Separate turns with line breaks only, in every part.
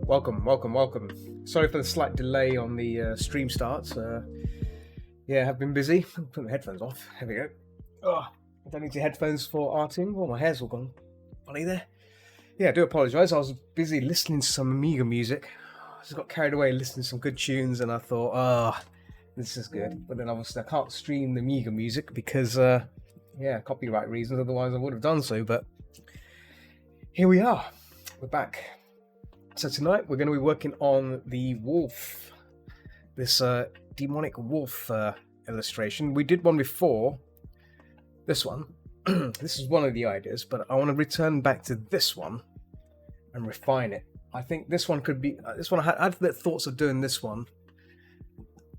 Welcome. Sorry for the slight delay on the stream start. I've been busy. Put my headphones off. Here we go. Oh, I don't need the headphones for arting. Oh, my hair's all gone funny there. Yeah, I do apologise. I was busy listening to some Amiga music. I just got carried away listening to some good tunes, and I thought, this is good. But then obviously I can't stream the Amiga music because, copyright reasons. Otherwise I would have done so. But here we are. We're back. So tonight we're going to be working on the wolf, this demonic wolf illustration. We did one before, this one. This is one of the ideas, but I want to return back to this one and refine it. I think this one could be, I had the thoughts of doing this one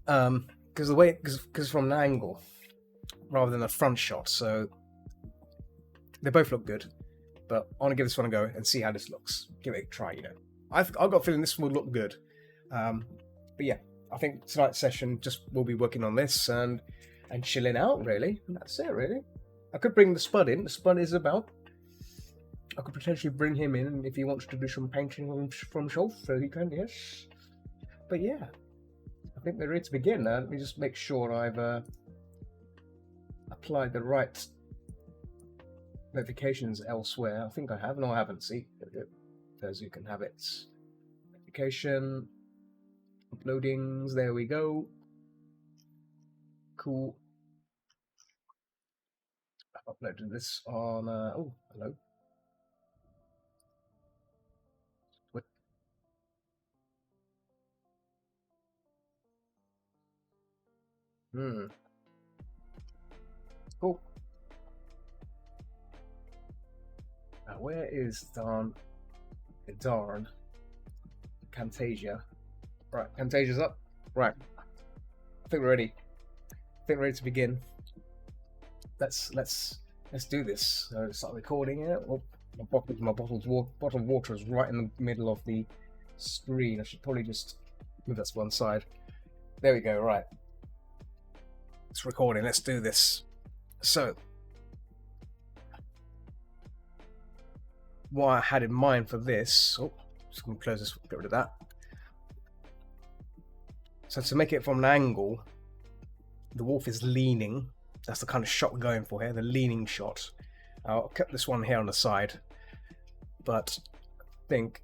because from an angle rather than a front shot, so they both look good, but I want to give this one a go and see how this looks. Give it a try, I've got a feeling this will look good. But yeah, I think tonight's session we'll be working on this and chilling out, really. And that's it, really. I could bring the Spud in. The Spud is about. I could potentially bring him in if he wants to do some painting from shelf, so he can, yes. But yeah, I think we're ready to begin now. Let me just make sure I've applied the right notifications elsewhere. I think I have. No, I haven't. See? As you can have it. Notification, uploadings, there we go. Cool. I've uploaded this on, oh, hello. What? Cool. Now, where is darn Camtasia? Right, Camtasia's up. Right, I think we're ready. We're ready to begin. Let's do this. So start recording it. Oh, my bottle of water is right in the middle of the screen. I should probably just move that to one side. There we go. Right, it's recording. Let's do this. So, what I had in mind for this, just going to close this, get rid of that. So to make it from an angle, the wolf is leaning. That's the kind of shot we're going for here, the leaning shot. I'll cut this one here on the side, but I think,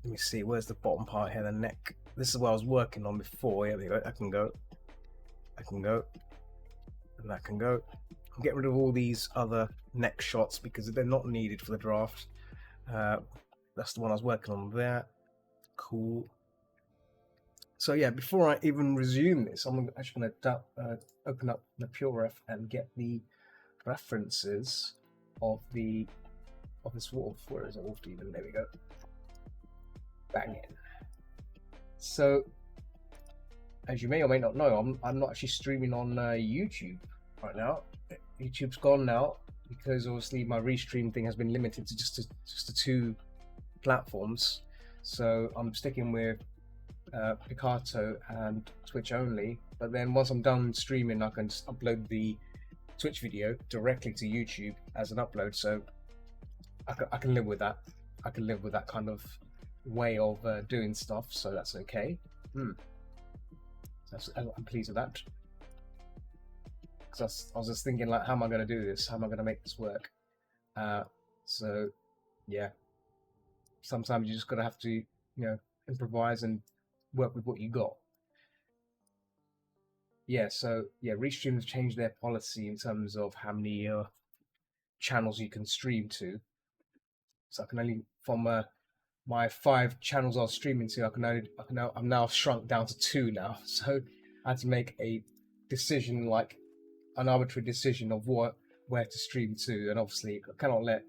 let me see, where's the bottom part here, the neck. This is what I was working on before. Here we go. I can go, and that can go. I'll get rid of all these other neck shots because they're not needed for the draft. That's the one I was working on there. Cool. So yeah, before I even resume this, I'm actually going to open up the PureRef and get the references of this wolf. Where is a wolf even? There we go. Bang in. So, as you may or may not know, I'm not actually streaming on YouTube right now. YouTube's gone now because obviously my restream thing has been limited to just to 2 platforms. So I'm sticking with Picarto and Twitch only, but then once I'm done streaming I can just upload the Twitch video directly to YouTube as an upload, so I can live with that. I can live with that kind of way of doing stuff, so that's okay. I'm pleased with that, because I was just thinking, like, how am I going to do this? How am I going to make this work? So yeah, sometimes you just gotta have to improvise and work with what you got. Yeah, so yeah, Restream have changed their policy in terms of how many channels you can stream to. So I can only, from my 5 channels I was streaming to, I'm now shrunk down to 2 now. So I had to make a decision, like an arbitrary decision of where to stream to, and obviously I cannot let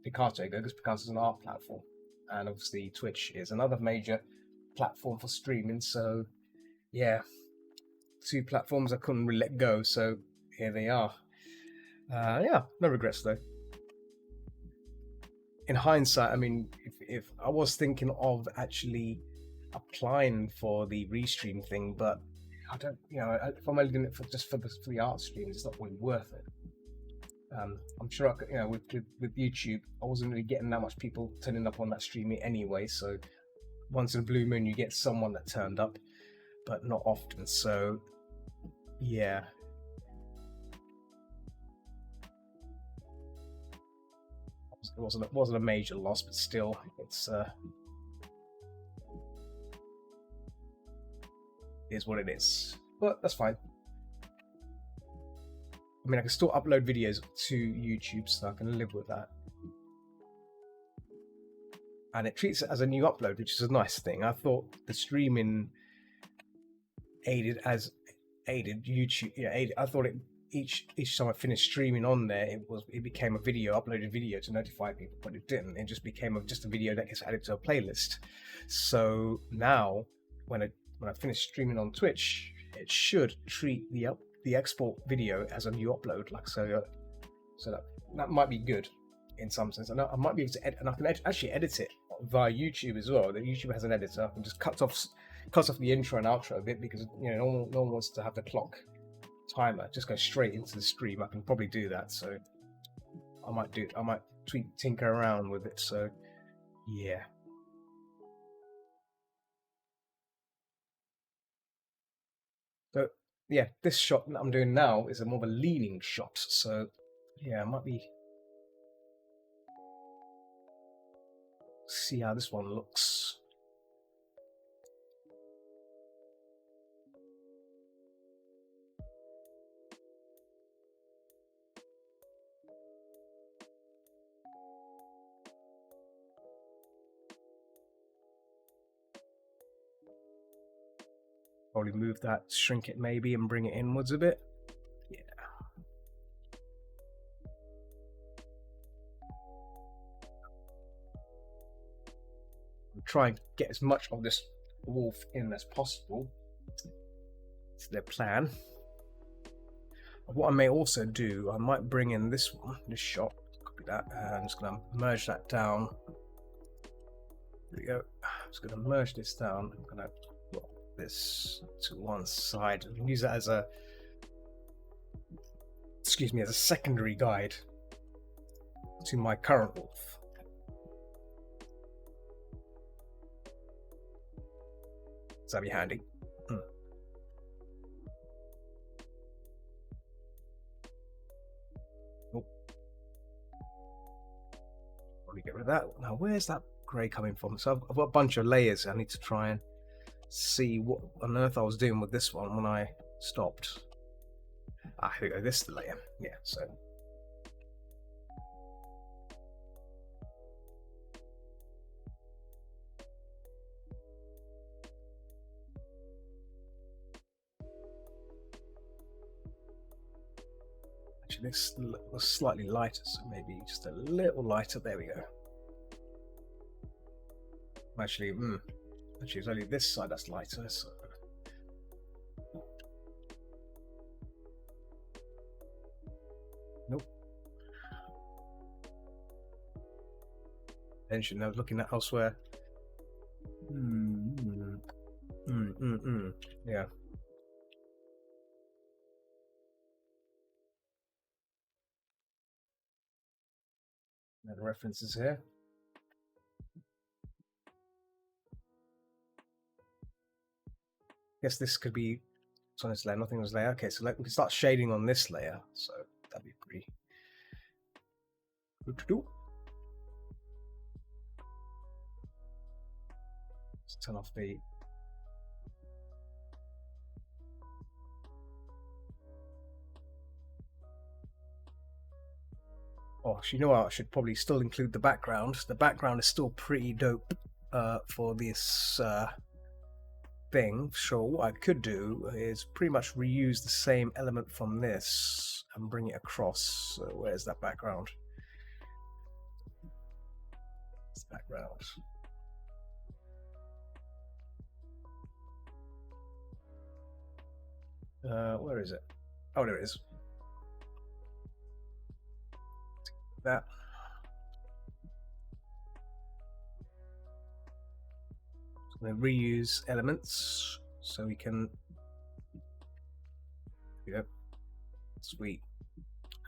Picarto go because Picarto is an art platform, and obviously Twitch is another major platform for streaming. So yeah, 2 platforms I couldn't really let go, so here they are. Yeah, no regrets though. In hindsight, I mean, if I was thinking of actually applying for the restream thing, but I don't, if I'm only doing it for the art streams, it's not really worth it. I'm sure with YouTube, I wasn't really getting that much people turning up on that streaming anyway. So once in a blue moon, you get someone that turned up, but not often. So yeah. It wasn't a major loss, but still, it's is what it is. But that's fine. I mean, I can still upload videos to YouTube, so I can live with that. And it treats it as a new upload, which is a nice thing. I thought the streaming aided YouTube. Yeah, I thought it each time I finished streaming on there, it became a video, uploaded video to notify people, but it didn't. It just became just a video that gets added to a playlist. So now, when I finish streaming on Twitch, it should treat the export video as a new upload, like so. So that might be good in some sense. And I might be able to edit, and I can actually edit it via YouTube as well. That YouTube has an editor. I can just cut off the intro and outro a bit, because no one wants to have the clock timer just go straight into the stream. I can probably do that, so I might tinker around with it. So yeah. So yeah, this shot that I'm doing now is a more of a leaning shot. So yeah, I might be see how this one looks. Probably move that, shrink it maybe, and bring it inwards a bit. Yeah. I'll try and get as much of this wolf in as possible. It's their plan. What I may also do, I might bring in this shot, copy that, and I'm just going to merge that down. There we go. I'm just going to merge this down. I'm going to put this to one side. I can use that as a secondary guide to my current wolf. So that'd be handy. Probably get rid of that. Now, where's that grey coming from? So I've got a bunch of layers. I need to try and see what on earth I was doing with this one when I stopped. Here we go. This is the layer. Yeah. So. Actually, this was slightly lighter, so maybe just a little lighter. There we go. Actually, it's only this side that's lighter. So. Nope. Attention, I was looking at elsewhere. Yeah. And references here. Guess this could be on this layer. Nothing was layer. Okay, so we can start shading on this layer. So that'd be pretty good to do. Let's turn off the. Oh, actually, you know what? I should probably still include the background. The background is still pretty dope for this thing. So what I could do is pretty much reuse the same element from this and bring it across. So where's that background? It's background. Where is it? Oh, there it is. That. So I'm going to reuse elements so we can. There we go. Sweet.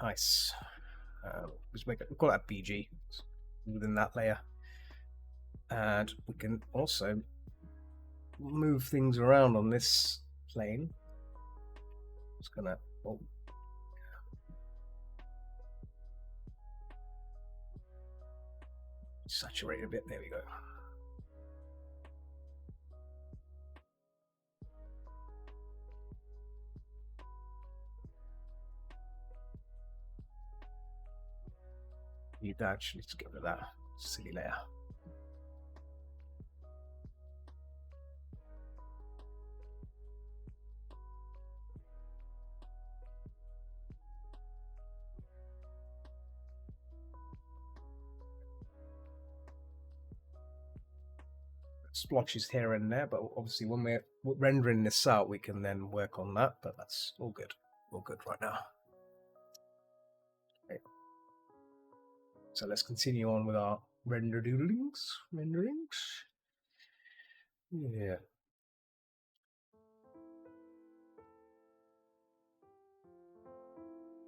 Nice. Let's make it, we'll call that BG within that layer. And we can also move things around on this plane. Just gonna saturate a bit. There we go. Need to actually just get rid of that silly layer. Splotches here and there, but obviously when we're rendering this out, we can then work on that. But that's all good. All good right now. Okay. So let's continue on with our renderings. Yeah.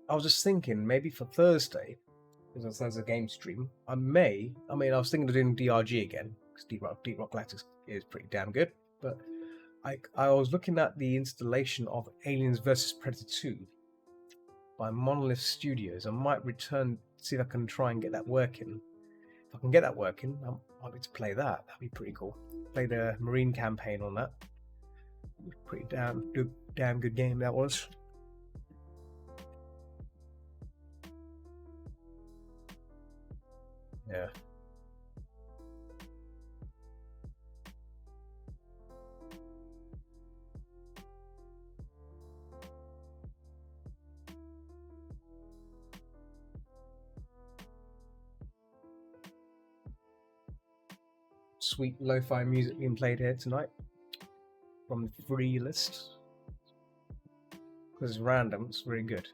I was just thinking maybe for Thursday, because there's a game stream, I was thinking of doing DRG again, because Deep Rock Galactic is pretty damn good, but I was looking at the installation of Aliens vs Predator 2 by Monolith Studios. I might see if I can try and get that working. If I can get that working, I might be to play that. That'd be pretty cool. Play the Marine campaign on that. Pretty damn good game that was. Yeah. Sweet lo-fi music being played here tonight from the free list. Because it's random, it's very good.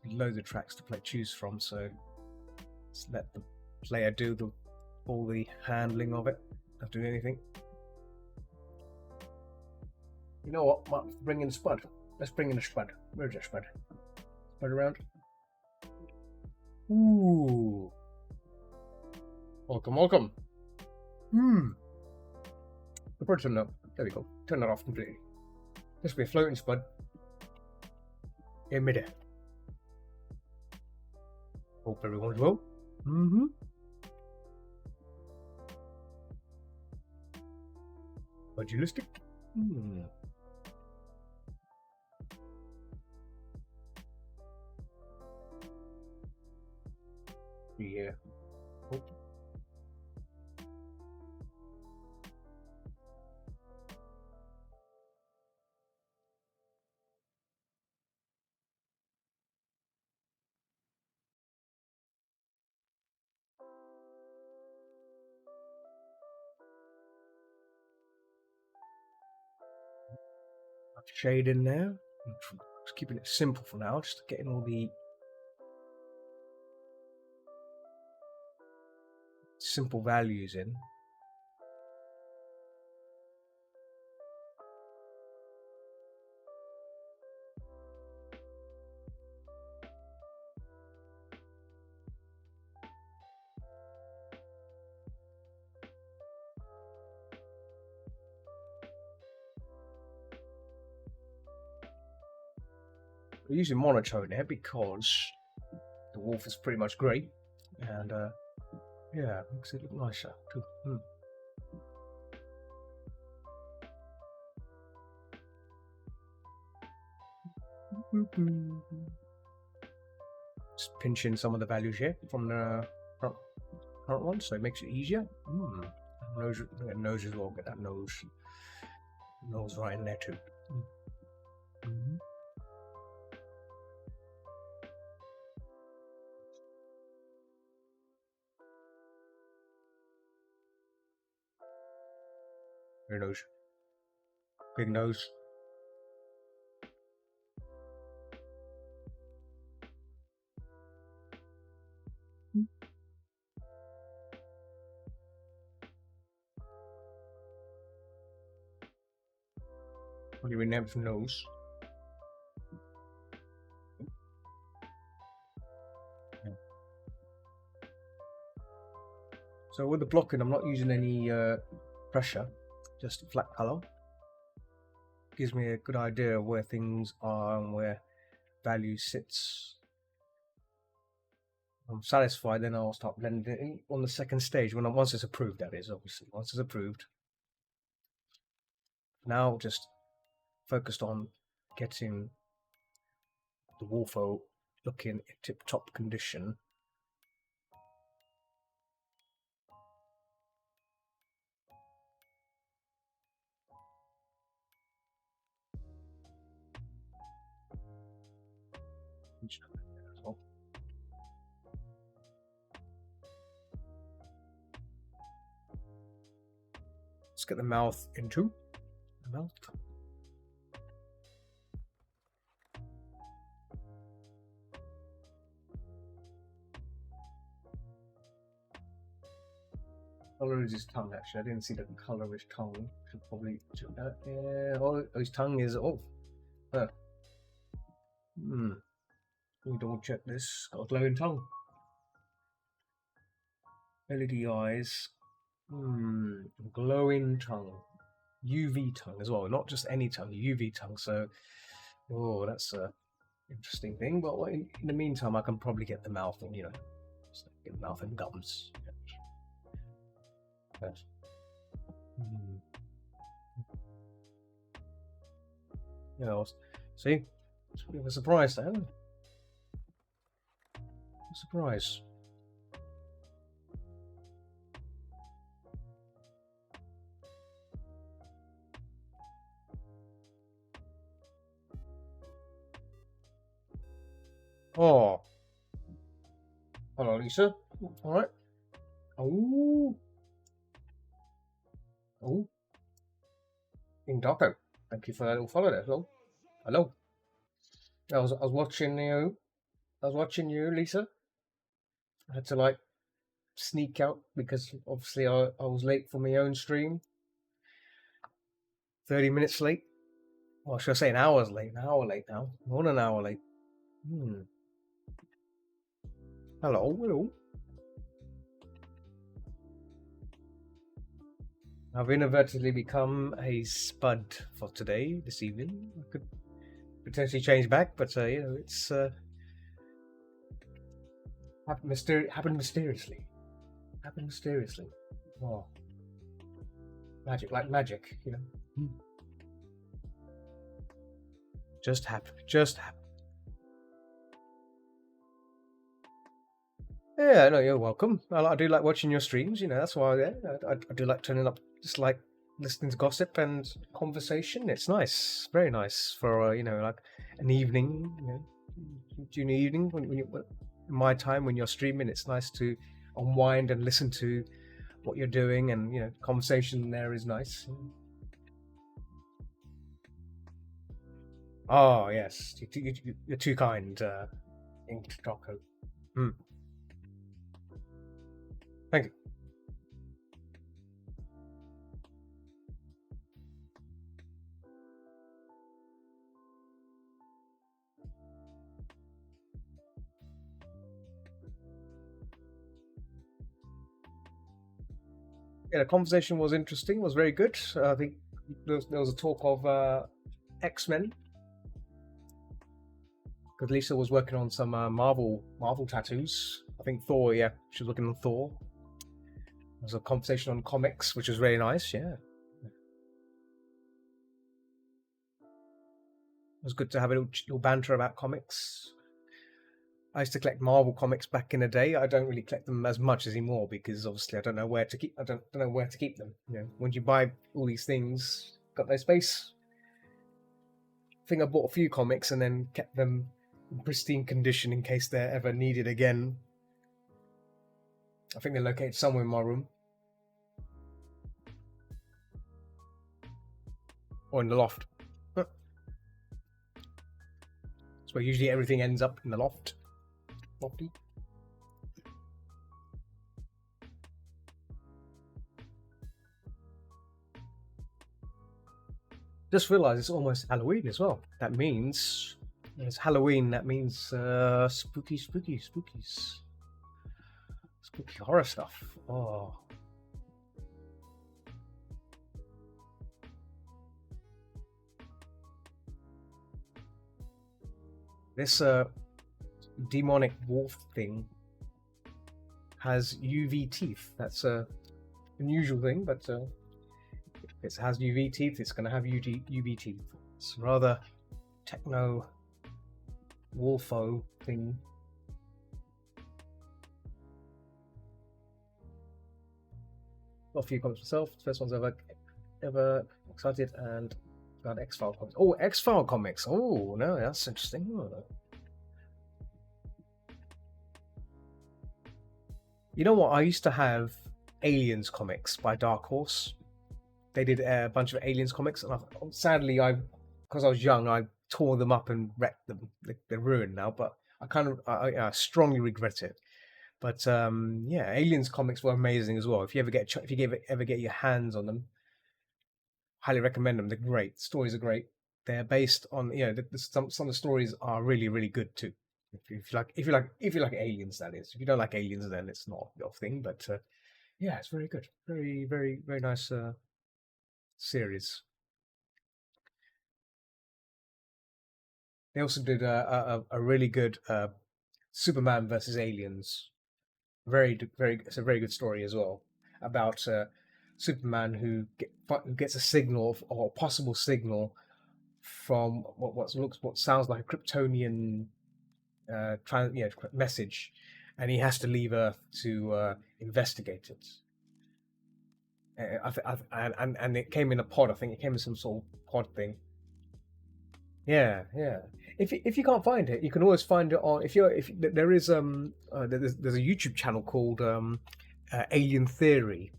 There's loads of tracks to choose from, so let's let the player do all the handling of it. Not do anything. You know what? Might bring in the Spud. Let's bring in the Spud. Where's that Spud? Spud around. Ooh. Welcome. The bird turned up. There we go. Turn that off completely. This will be a floating Spud. In midair. Hope everyone's well. Pugilistic. Yeah. Shade in there. Just keeping it simple for now, just getting all the simple values in. We're using monotone here because the wolf is pretty much grey, and yeah, makes it look nicer too. Just pinch in some of the values here from the current one, so it makes it easier. Nose as well. Get that nose right in there too. Your nose. Big nose. What do you rename for nose? So with the blocking, I'm not using any pressure, just flat color. Gives me a good idea of where things are and where value sits. I'm satisfied, then I'll start blending it in on the second stage once it's approved. That is, obviously, once it's approved. Now just focused on getting the Wolfo looking in tip-top condition. Let's get the mouth into the mouth. Color is his tongue, actually. I didn't see the color of his tongue. Should probably check that. Yeah, oh, his tongue is off. Let me double check this. Got a glowing tongue. LED eyes. Glowing tongue. UV tongue as well. Not just any tongue, UV tongue. So, oh, that's a interesting thing. But in the meantime, I can probably get the mouth and, get the mouth and gums. But, see, it's a bit of a surprise there. A surprise. Oh, hello, Lisa. All right. Oh, King Doctor. Thank you for that little follow there. Hello. I was watching you. I was watching you, Lisa. I had to sneak out because obviously I was late for my own stream. 30 minutes late. Well, should I say an hour late? An hour late now. More than an hour late. Hello. I've inadvertently become a spud for this evening. I could potentially change back, but it's happened mysteriously. Oh, magic, like magic, Just happened. Yeah, no, you're welcome. I do like watching your streams. That's why. I do like turning up, just like listening to gossip and conversation. It's nice, very nice for like an evening. During the evening when in my time when you're streaming, it's nice to unwind and listen to what you're doing, and conversation there is nice. Oh yes, you're too kind, Inked Taco. Thank you. Yeah, the conversation was interesting. Was very good. I think there was a talk of X-Men. Because Lisa was working on some Marvel tattoos. I think Thor, yeah, she was working on Thor. There was a conversation on comics, which was really nice, yeah. It was good to have a little banter about comics. I used to collect Marvel comics back in the day. I don't really collect them as much anymore because obviously I don't know where to keep. I don't know where to keep them. When you buy all these things, got no space. I think I bought a few comics and then kept them in pristine condition in case they're ever needed again. I think they're located somewhere in my room. Or in the loft. That's where usually everything ends up, in the loft. Lofty. Just realised it's almost Halloween as well. That means it's Halloween. That means spooky horror stuff. Oh, This demonic wolf thing has UV teeth. That's a unusual thing, but if it has UV teeth, it's going to have UV teeth. It's rather techno wolfo thing. Got a few comments myself. The first one's ever excited and got X-File comics. Oh, X-File comics. Oh no, that's interesting. Oh. You know what? I used to have Aliens comics by Dark Horse. They did a bunch of Aliens comics, and sadly, because I was young, I tore them up and wrecked them. They're ruined now, but I strongly regret it. But yeah, Aliens comics were amazing as well. If you ever get your hands on them, highly recommend them. They're great. The stories are great. They're based on some of the stories are really really good too. If you like aliens, that is. If you don't like aliens, then it's not your thing. But yeah, it's very good. Very very very nice series. They also did a really good Superman versus aliens. It's a very good story as well about Superman who gets a signal or a possible signal from what sounds like a Kryptonian message, and he has to leave Earth to investigate it. And it came in a pod. I think it came in some sort of pod thing. Yeah, yeah. If you can't find it, you can always find it on. If there is there's a YouTube channel called Alien Theory,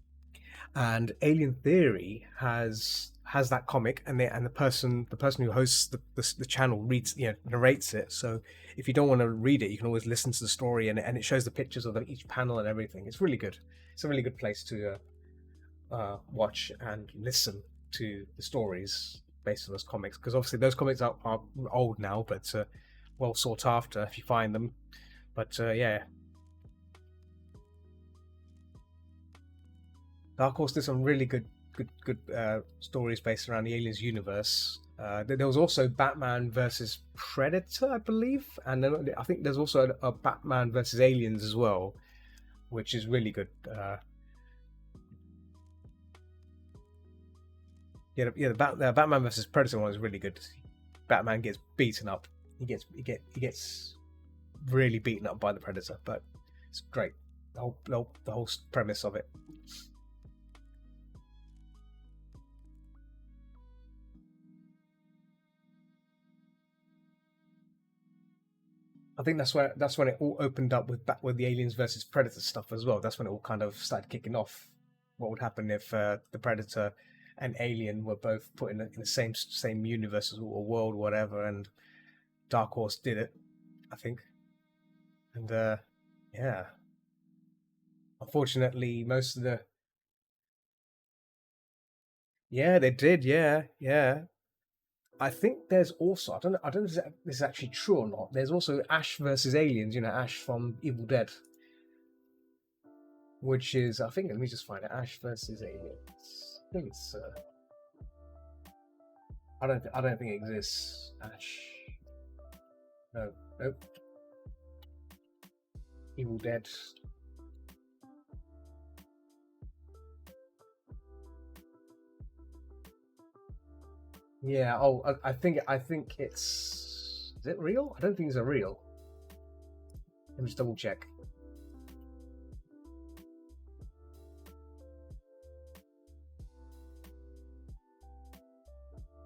and Alien Theory has that comic, and the person who hosts the channel narrates it. So if you don't want to read it, you can always listen to the story, and it shows the pictures of each panel and everything. It's really good. It's a really good place to watch and listen to the stories based on those comics, because obviously those comics are old now, but well sought after if you find them. But yeah, Dark Horse did some really good stories based around the Aliens universe. There was also Batman versus Predator, I believe, and then I think there's also a Batman versus Aliens as well, which is really good. The Batman versus Predator one is really good. Batman gets beaten up. He gets really beaten up by the Predator, but it's great. The whole premise of it. I think that's when it all opened up with the Aliens versus Predator stuff as well. That's when it all kind of started kicking off. What would happen if the Predator and Alien were both put in the same universe or world, or whatever, and Dark Horse did it, I think. And yeah, unfortunately, most of the they did, yeah. I think there's also I don't know if this is actually true or not. There's also Ash versus Aliens. Ash from Evil Dead, which is let me just find it. Ash versus Aliens. I think it's. I don't think it exists. Ash. No. Nope. Evil Dead. Yeah. Oh, I think it's. Is it real? I don't think it's a real. Let me just double check.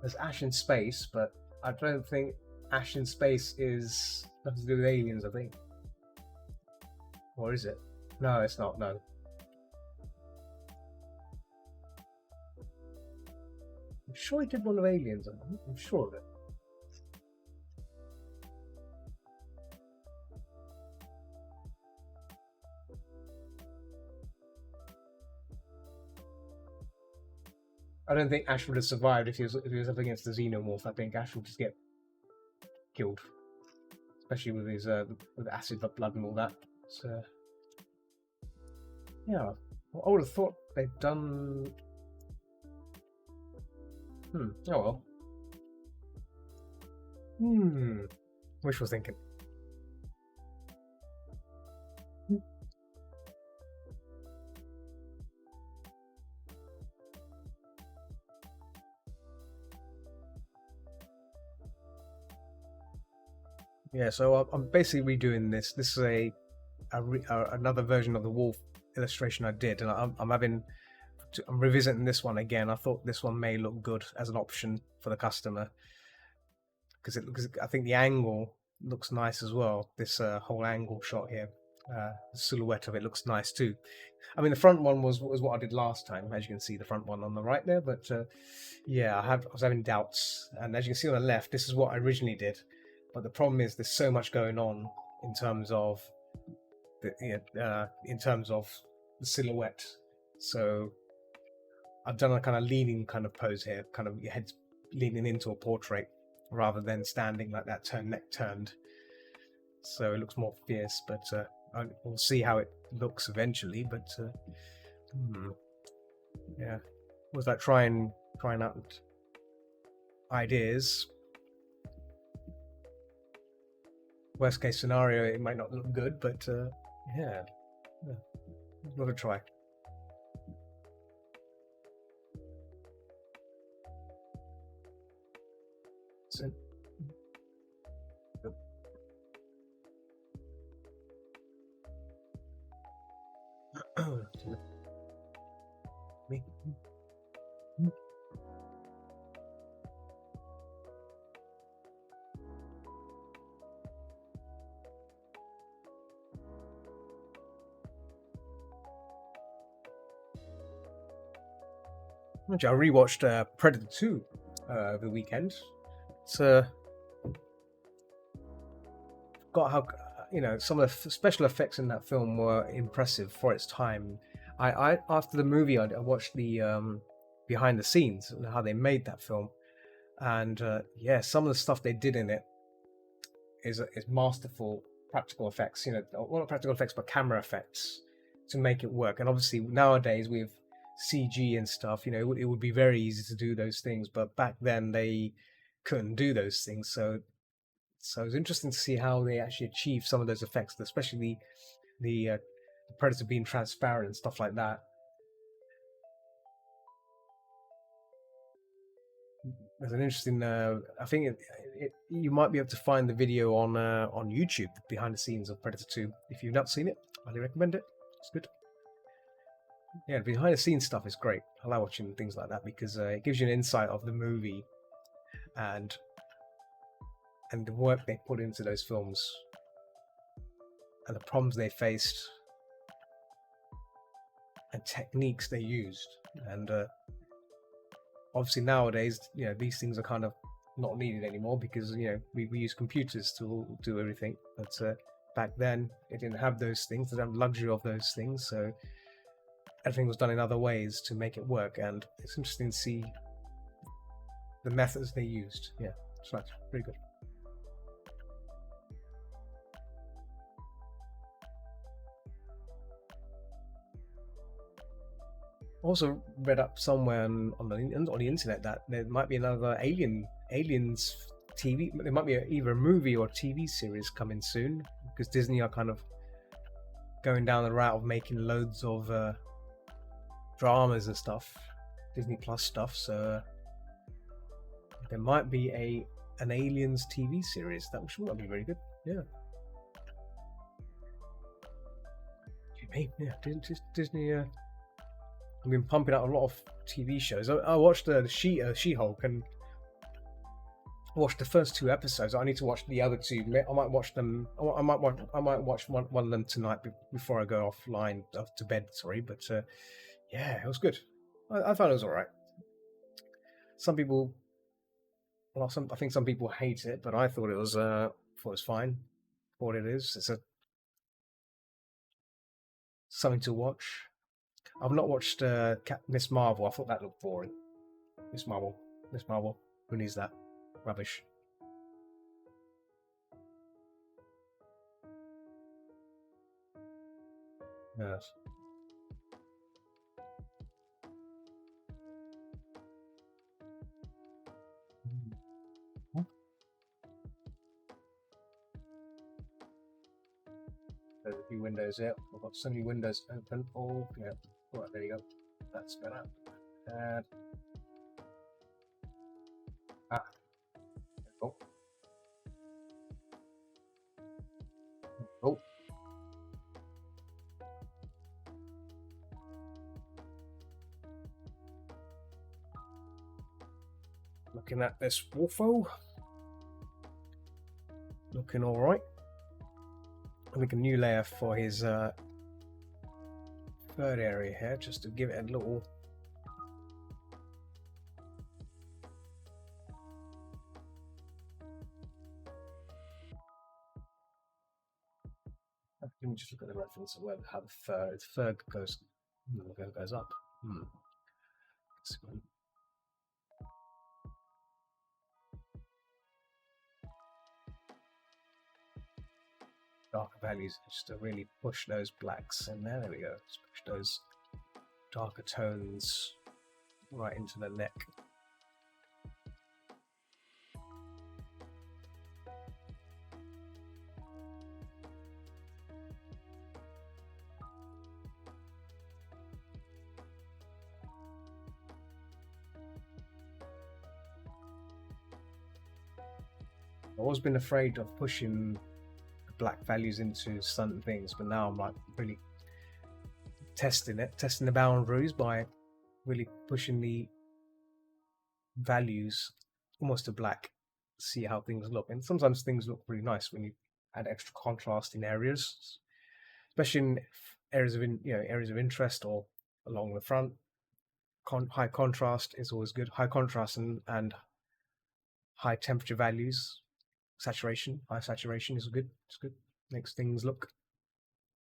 There's Ash in Space, but I don't think Ash in Space is nothing to do with aliens, I think. Or is it? No, it's not, no. I'm sure he did one of aliens, I'm sure of it. I don't think Ash would have survived if he was up against the Xenomorph. I think Ash would just get killed, especially with his with acid blood and all that. So yeah, I would have thought they've done. Oh well. Wishful thinking. Yeah, so I'm basically redoing this. This is another version of the wolf illustration I did, and I'm revisiting this one again. I thought this one may look good as an option for the customer because I think the angle looks nice as well. This whole angle shot here, the silhouette of it looks nice too. I mean, the front one was what I did last time, as you can see, the front one on the right there. But yeah, I was having doubts, and as you can see on the left, this is what I originally did. But the problem is there's so much going on in terms of in terms of the silhouette. So I've done a kind of leaning kind of pose here, kind of your head's leaning into a portrait rather than standing like that, neck turned. So it looks more fierce, but we'll see how it looks eventually. But yeah, was that trying out ideas. Worst case scenario, it might not look good, but yeah, give it a try. So, me. Actually, I rewatched Predator 2 over the weekend. It's got how some of the special effects in that film were impressive for its time. I after the movie, I watched the behind the scenes and how they made that film, and yeah, some of the stuff they did in it is masterful practical effects. Well, not practical effects, but camera effects to make it work. And obviously nowadays with CG and stuff, it would be very easy to do those things, but back then they couldn't do those things. So it's interesting to see how they actually achieve some of those effects, especially the predator being transparent and stuff like that. There's an interesting. I think you might be able to find the video on YouTube behind the scenes of Predator 2. If you've not seen it, I highly recommend it. It's good. Yeah, behind the scenes stuff is great. I like watching things like that because it gives you an insight of the movie and the work they put into those films and the problems they faced and techniques they used. And obviously nowadays, these things are kind of not needed anymore because we use computers to do everything. But back then, it didn't have those things. They didn't have the luxury of those things, so everything was done in other ways to make it work. And it's interesting to see the methods they used. Yeah, so that's pretty good. Also read up somewhere on the internet that there might be another aliens TV. There might be either a movie or a TV series coming soon because Disney are kind of going down the route of making loads of dramas and stuff, Disney Plus stuff. So there might be an aliens TV series that would be very good. Yeah. Yeah, Disney. I've been pumping out a lot of TV shows. I watched She-Hulk and watched the first 2 episodes. I need to watch the other 2. I might watch them. I might watch one of them tonight before I go offline to bed. Sorry, but yeah, it was good. I thought it was all right. Some people, I think some people hate it, but I thought it was fine. For what it is, it's something to watch. I've not watched Miss Marvel. I thought that looked boring. Miss Marvel. Who needs that? Rubbish. Yes. there's a few windows here. I've got so many windows open. Oh, yeah. Right, there you go. That's better. And ah, oh, oh. Looking at this Wolfo. Looking all right. I'll make a new layer for his third area here, just to give it a little. Let me just look at the reference of where how the third goes up. Darker values just to really push those blacks in there. There we go. Just push those darker tones right into the neck. I've always been afraid of pushing the black values into certain things, but now I'm like really testing the boundaries by really pushing the values almost to black, see how things look. And sometimes things look really nice when you add extra contrast in areas, especially in areas of areas of interest or along the front. High contrast is always good. High contrast and high temperature values, high saturation is good. It's good. Makes things look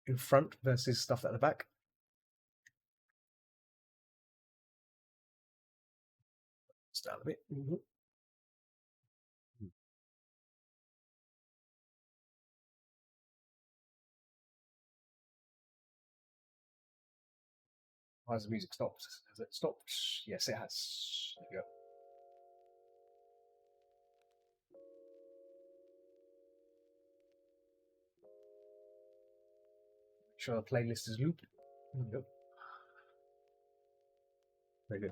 in front versus stuff at the back. It's down a bit. Why has the music stopped? Has it stopped? Yes, it has. There you go. Make sure the playlist is looped. There we go. Very good.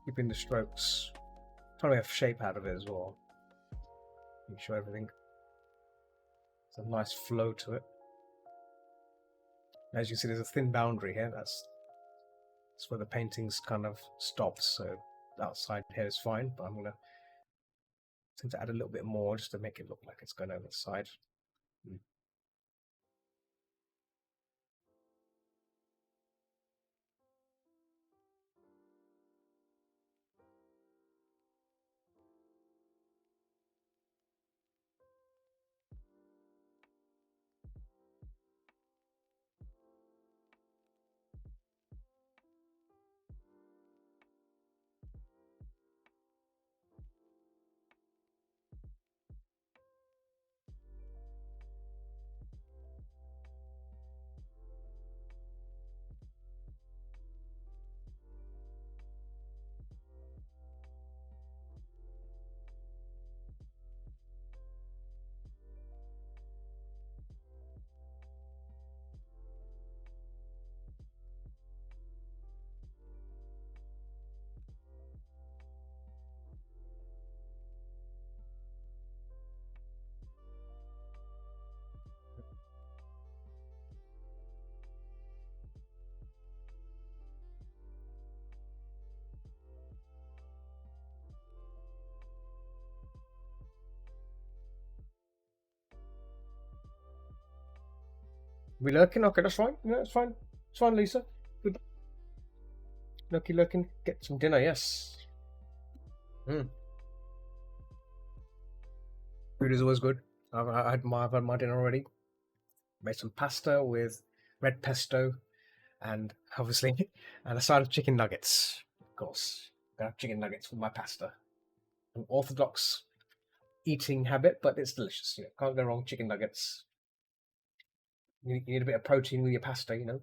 Keeping the strokes, trying to have shape out of it as well. Make sure everything has a nice flow to it. As you can see, there's a thin boundary here. That's where the painting's kind of stops. So outside here is fine, but I'm gonna tend to add a little bit more just to make it look like it's going over the side. We lurking? Okay, that's fine. Yeah, it's fine. It's fine, Lisa. Good. Lurking. Get some dinner, yes. Mm. Food is always good. I've had my dinner already. Made some pasta with red pesto and obviously and a side of chicken nuggets. Of course. I have chicken nuggets with my pasta. An orthodox eating habit, but it's delicious. You know, can't go wrong. Chicken nuggets. You need a bit of protein with your pasta, you know.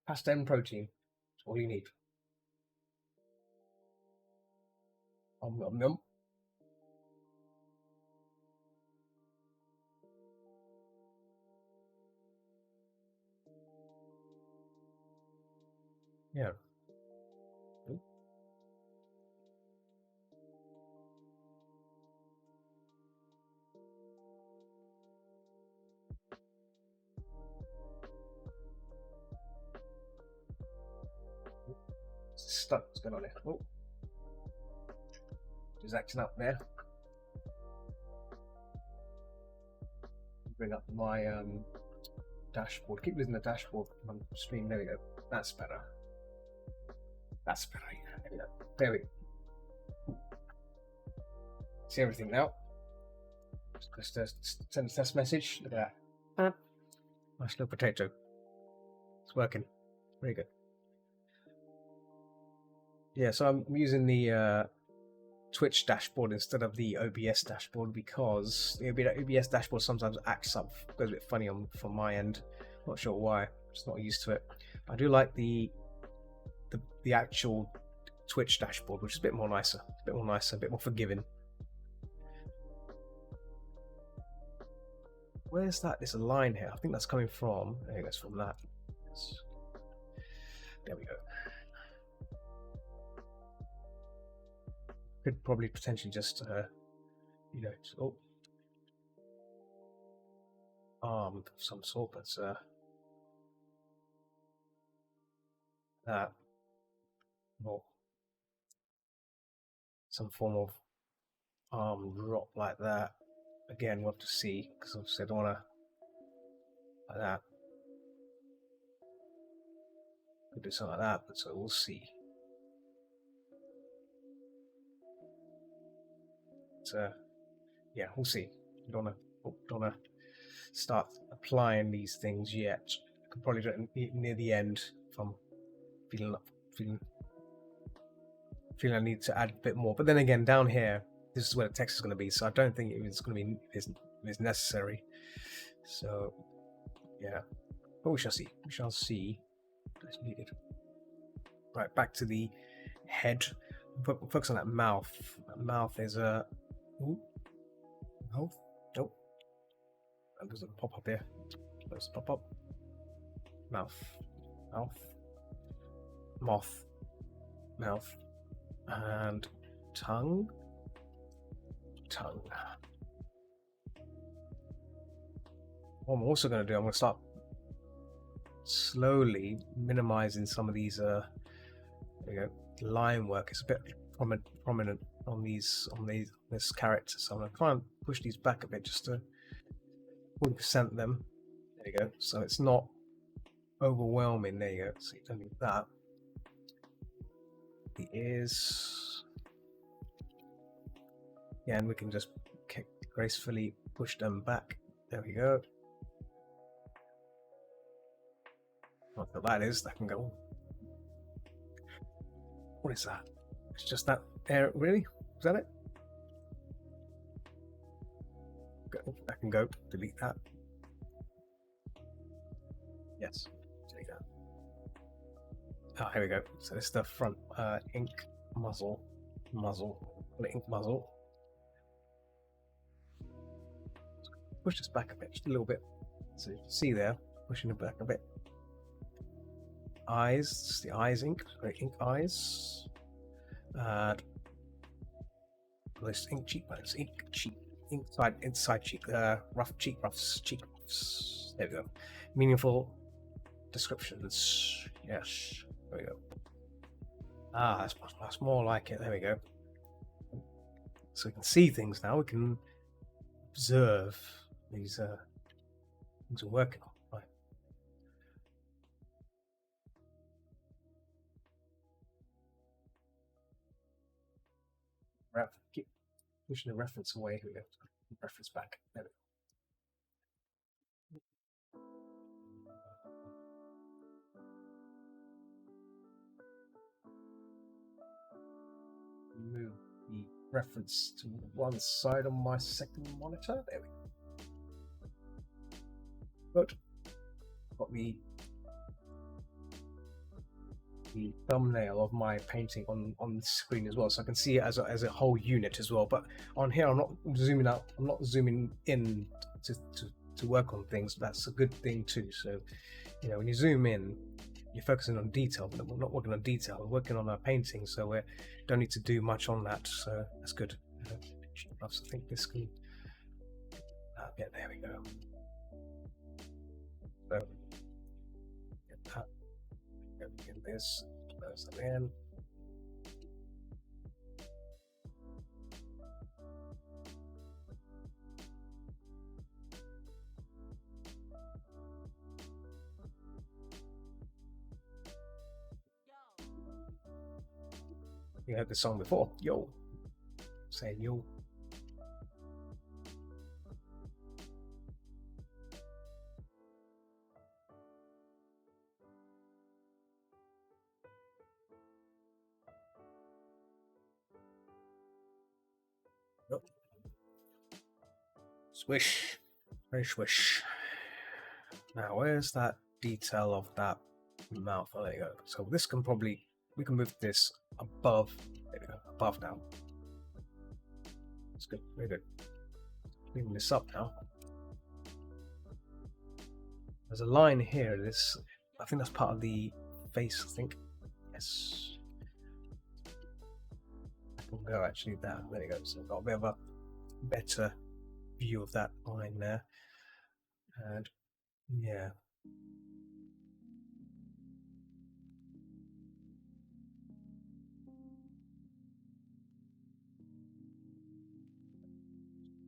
Pasta and protein. That's all you need. Nom, nom. Yeah. Stuck. What's going on there? Oh, just acting up there. Bring up my dashboard. Keep losing the dashboard on screen. There we go. That's better. That's better. There we go. There we go. See everything now. Just send a test message. Look at that. Nice little potato. It's working. Very good. Yeah, so I'm using the Twitch dashboard instead of the OBS dashboard because the OBS dashboard sometimes acts up, goes a bit funny from my end. Not sure why. Just not used to it. I do like the actual Twitch dashboard, which is a bit more nicer, a bit more forgiving. Where's that? There's a line here. I think that's coming from. I think that's from that. There we go. Could probably potentially just, you know, armed of some sort, but that, or some form of armed drop like that. Again, we'll have to see because obviously I don't want to like that. Could do something like that, but so we'll see. Yeah, we'll see. Don't wanna start applying these things yet. I could probably do it near the end if I'm feeling I need to add a bit more. But then again, down here, this is where the text is going to be, so I don't think it's going to be is necessary. So yeah, but we shall see. We shall see. That's needed. Right, back to the head. Focus on that mouth. That mouth is a mouth. Nope. That doesn't pop up here. Let's pop up. Mouth. Moth. Mouth. And tongue. What I'm also going to do, I'm going to start slowly minimizing some of these there you go, line work. It's a bit prominent on this character, so I'm going to try and push these back a bit just to 40% them. There you go. So it's not overwhelming. There you go. So you don't need that. The ears. Yeah, and we can just gracefully push them back. There we go. What that is, that can go. What is that? It's just that air. Really? Is that it? I can go. Delete that. Yes. Delete that. Oh, here we go. So this is the front ink muzzle. Ink muzzle. Push this back a bit, just a little bit. So you can see there, pushing it back a bit. Eyes, the eyes ink, ink eyes. This ink cheekbones, inside cheek, rough cheek ruffs, There we go. Meaningful descriptions. Yes, there we go. That's more like it. There we go. So we can see things now. We can observe these things we're working on. Right. Keep pushing the reference away. Here we go. Reference back. There we go. Move the reference to one side on my second monitor. There we go. Good. Got the thumbnail of my painting on the screen as well, so I can see it as a whole unit as well. But on here, I'm not zooming out. I'm not zooming in to work on things. That's a good thing too. So, you know, when you zoom in, you're focusing on detail, but we're not working on detail. We're working on our painting, so we don't need to do much on that. So that's good. I think this can. Yeah, there we go. So get that. Get this. Close that in. You heard this song before. Yo. Saying yo. Nope. Swish. Very swish. Now, where's that detail of that mouth? Oh, there you go. So this can probably, we can move this above. There we go. Above now. That's good. Very good. Cleaning this up now. There's a line here. This, I think that's part of the face. I think. Yes. I can go actually there. There you go. So I've got a bit of a better view of that line there. And yeah.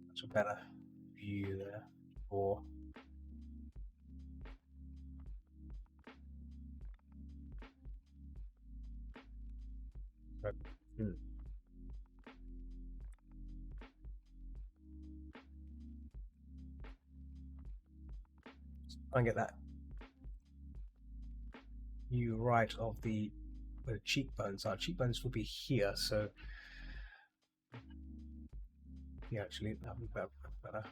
That's a better view there. Or I can get that view right of the where the cheekbones are. Cheekbones will be here, so yeah, actually that would be better.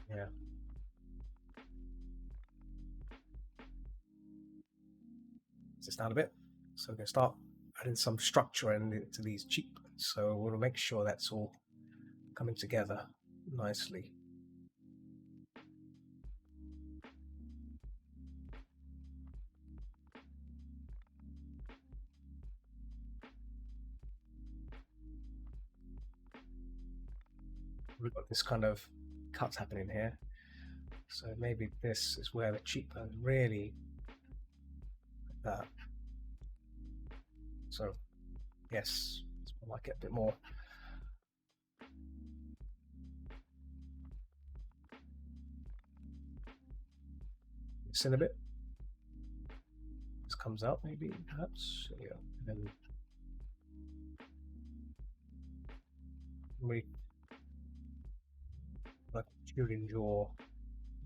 Yeah. Just down a bit. So we're going to start adding some structure into these cheekbones. So we'll make sure that's all coming together nicely. We've got this kind of cut happening here. So maybe this is where the cheekbone really that. So yes, I like it a bit more. It's in a bit. This comes out maybe, perhaps. Yeah. And then we like chewing jaw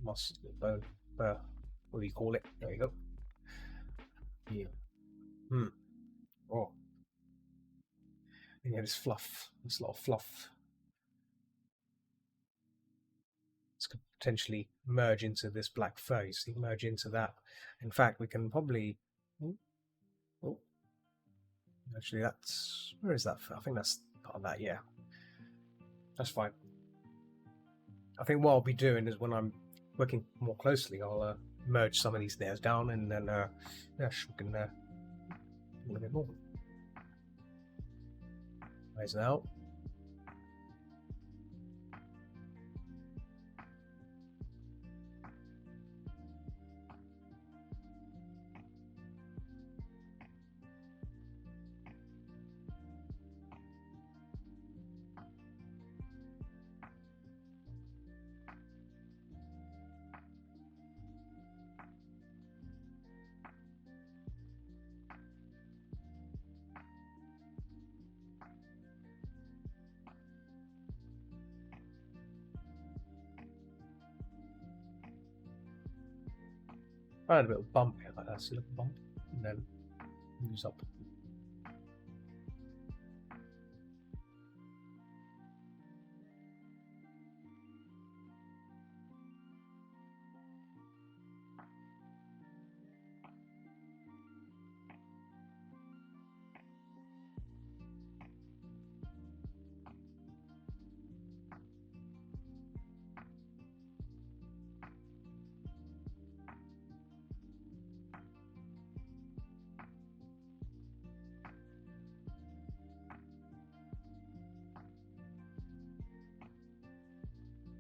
muscle bone. What do you call it? There you go. Yeah. Oh. And yeah, this fluff. This lot of fluff. This could potentially merge into this black fur. You see, merge into that. In fact, we can probably. Oh. Actually, that's. Where is that? I think that's part of that. Yeah. That's fine. I think what I'll be doing is when I'm working more closely, I'll merge some of these layers down, and then yeah, we can a little bit more. Eyes out. Add a little bump here, like that, see, little bump, and then moves up.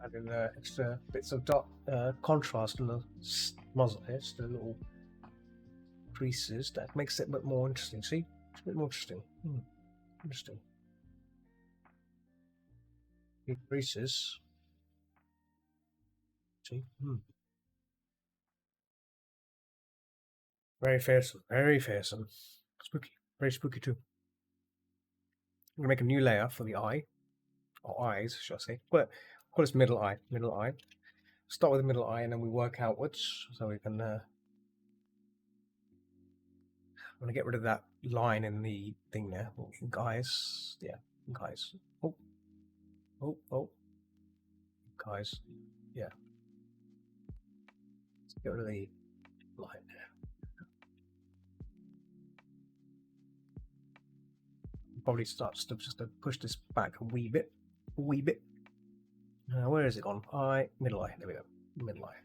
Adding extra bits of dark contrast in the muzzle here, just the little creases. That makes it a bit more interesting. See, it's a bit more interesting. Interesting. Big creases. See, very fearsome. Very fearsome. Spooky. Very spooky too. I'm gonna make a new layer for the eye, or eyes, should I say? But call this middle eye. Middle eye. Start with the middle eye, and then we work outwards, so we can. I'm gonna get rid of that line in the thing there. Guys, yeah, guys. Oh, guys, yeah. Let's get rid of the line there. Probably starts to just to push this back a wee bit. Where is it gone? Middle eye. There we go. Middle eye.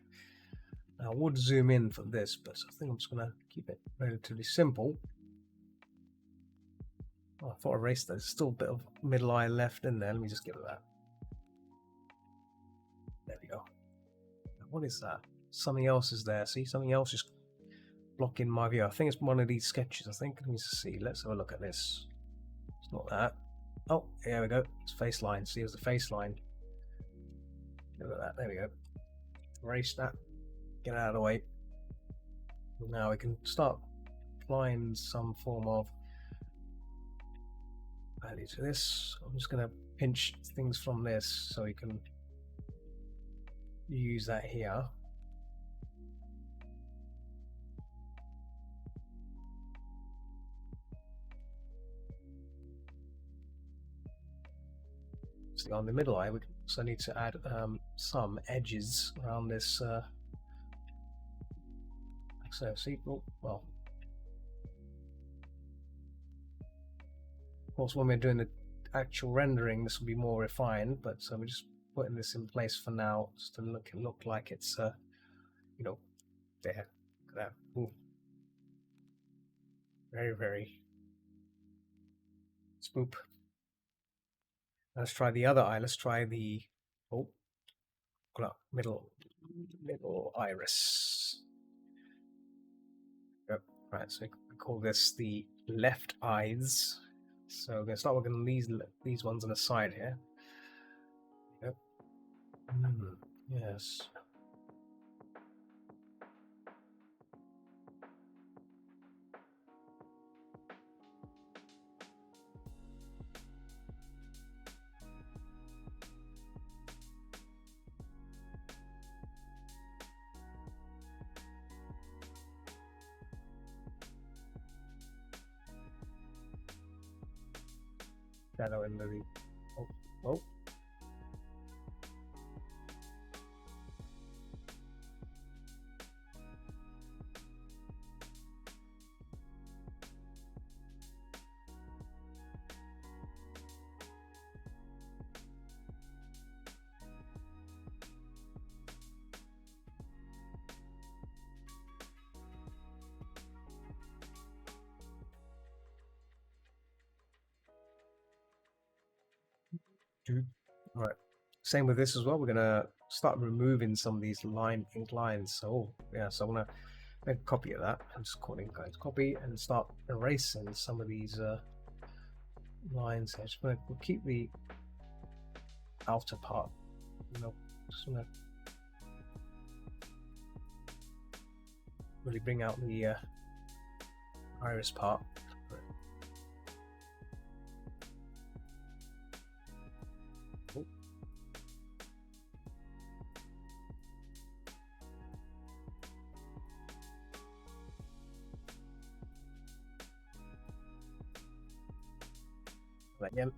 Now, I would zoom in for this, but I think I'm just going to keep it relatively simple. Oh, I thought I erased that. There's still a bit of middle eye left in there. Let me just get rid of that. There we go. What is that? Something else is there. See, something else is blocking my view. I think it's one of these sketches. I think. Let me just see. Let's have a look at this. It's not that. Oh, here we go. It's face line. See, there's the face line. Look at that. There we go. Erase that. Get out of the way. Now we can start applying some form of value to this. I'm just going to pinch things from this so we can use that here. See, on the middle eye, we also need to add some edges around this. So, see, well, of course, when we're doing the actual rendering, this will be more refined. But so we're just putting this in place for now, just to look like it's, you know, there. Look at that. Ooh. Very spoop. Let's try the other eye. Let's try the middle iris. Yep. Right, so we call this the left eyes. So we're going to start working on these ones on the side here. Yep. Yes. Shadow in the oh. Right. Same with this as well. We're gonna start removing some of these ink lines. So yeah, so I'm gonna make a copy of that. I'm just calling guys copy and start erasing some of these lines here. We'll keep the outer part. Just gonna really bring out the iris part. Again.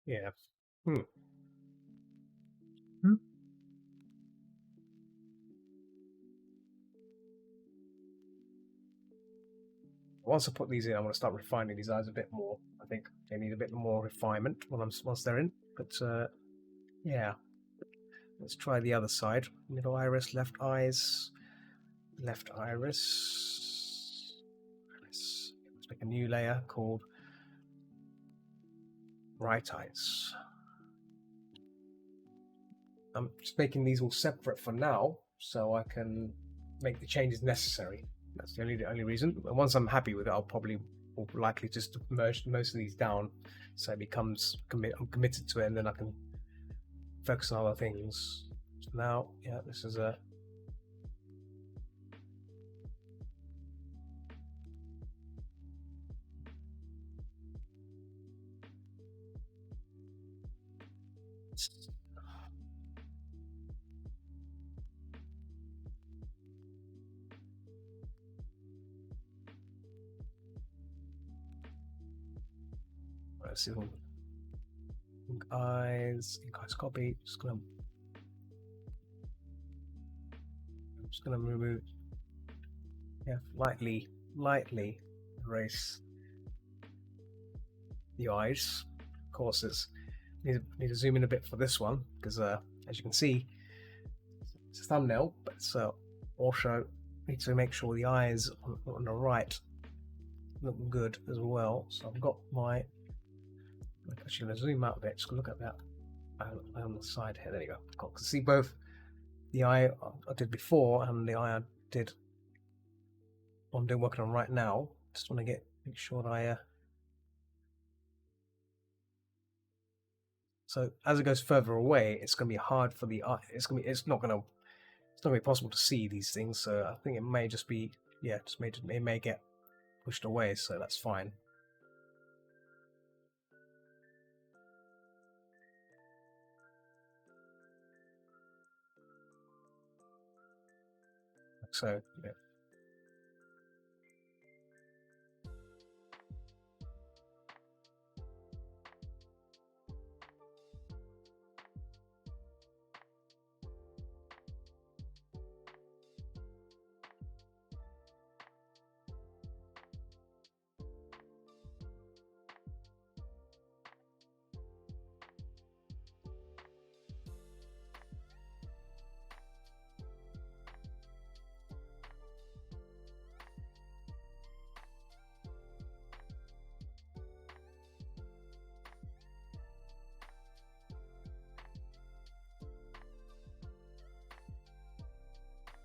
Yeah. Hmm. Once I put these in, I want to start refining these eyes a bit more. I think they need a bit more refinement once they're in. But yeah, let's try the other side. Middle iris, left eyes, left iris. Let's make a new layer called right eyes. I'm just making these all separate for now, so I can make the changes necessary. That's the only reason. And once I'm happy with it, I'll probably will likely just merge most of these down, so it becomes I'm committed to it, and then I can focus on other things. So now, yeah, this is a let's see, ink eyes copy. I'm just gonna remove, yeah, lightly erase the eyes. Of course, it's need to zoom in a bit for this one because, as you can see, it's a thumbnail, but it's also need to make sure the eyes on the right look good as well. So I've got my. Actually, going to zoom out a bit. Just look at that on the side here. There you go. I can see both the eye I did before and the eye I did. I'm working on right now. Just want to make sure that I. So as it goes further away, it's going to be hard for the eye. It's not going to be possible to see these things. So I think it may just be, yeah, it may get pushed away. So that's fine. So yeah.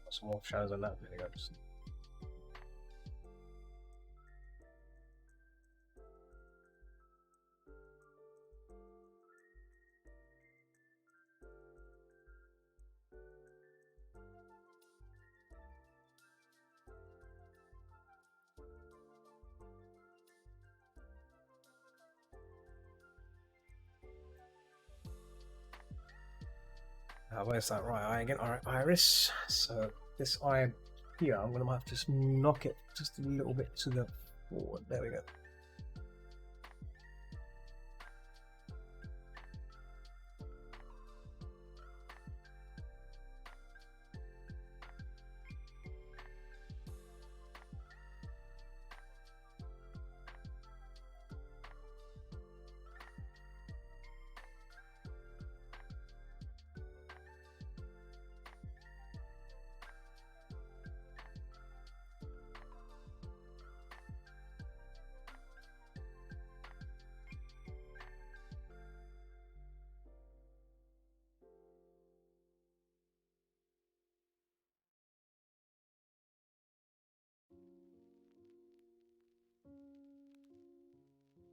Some more shadows on that. There you go. Where's that right eye again? Alright, iris. So this eye here, I'm going to have to just knock it just a little bit to the forward. There we go.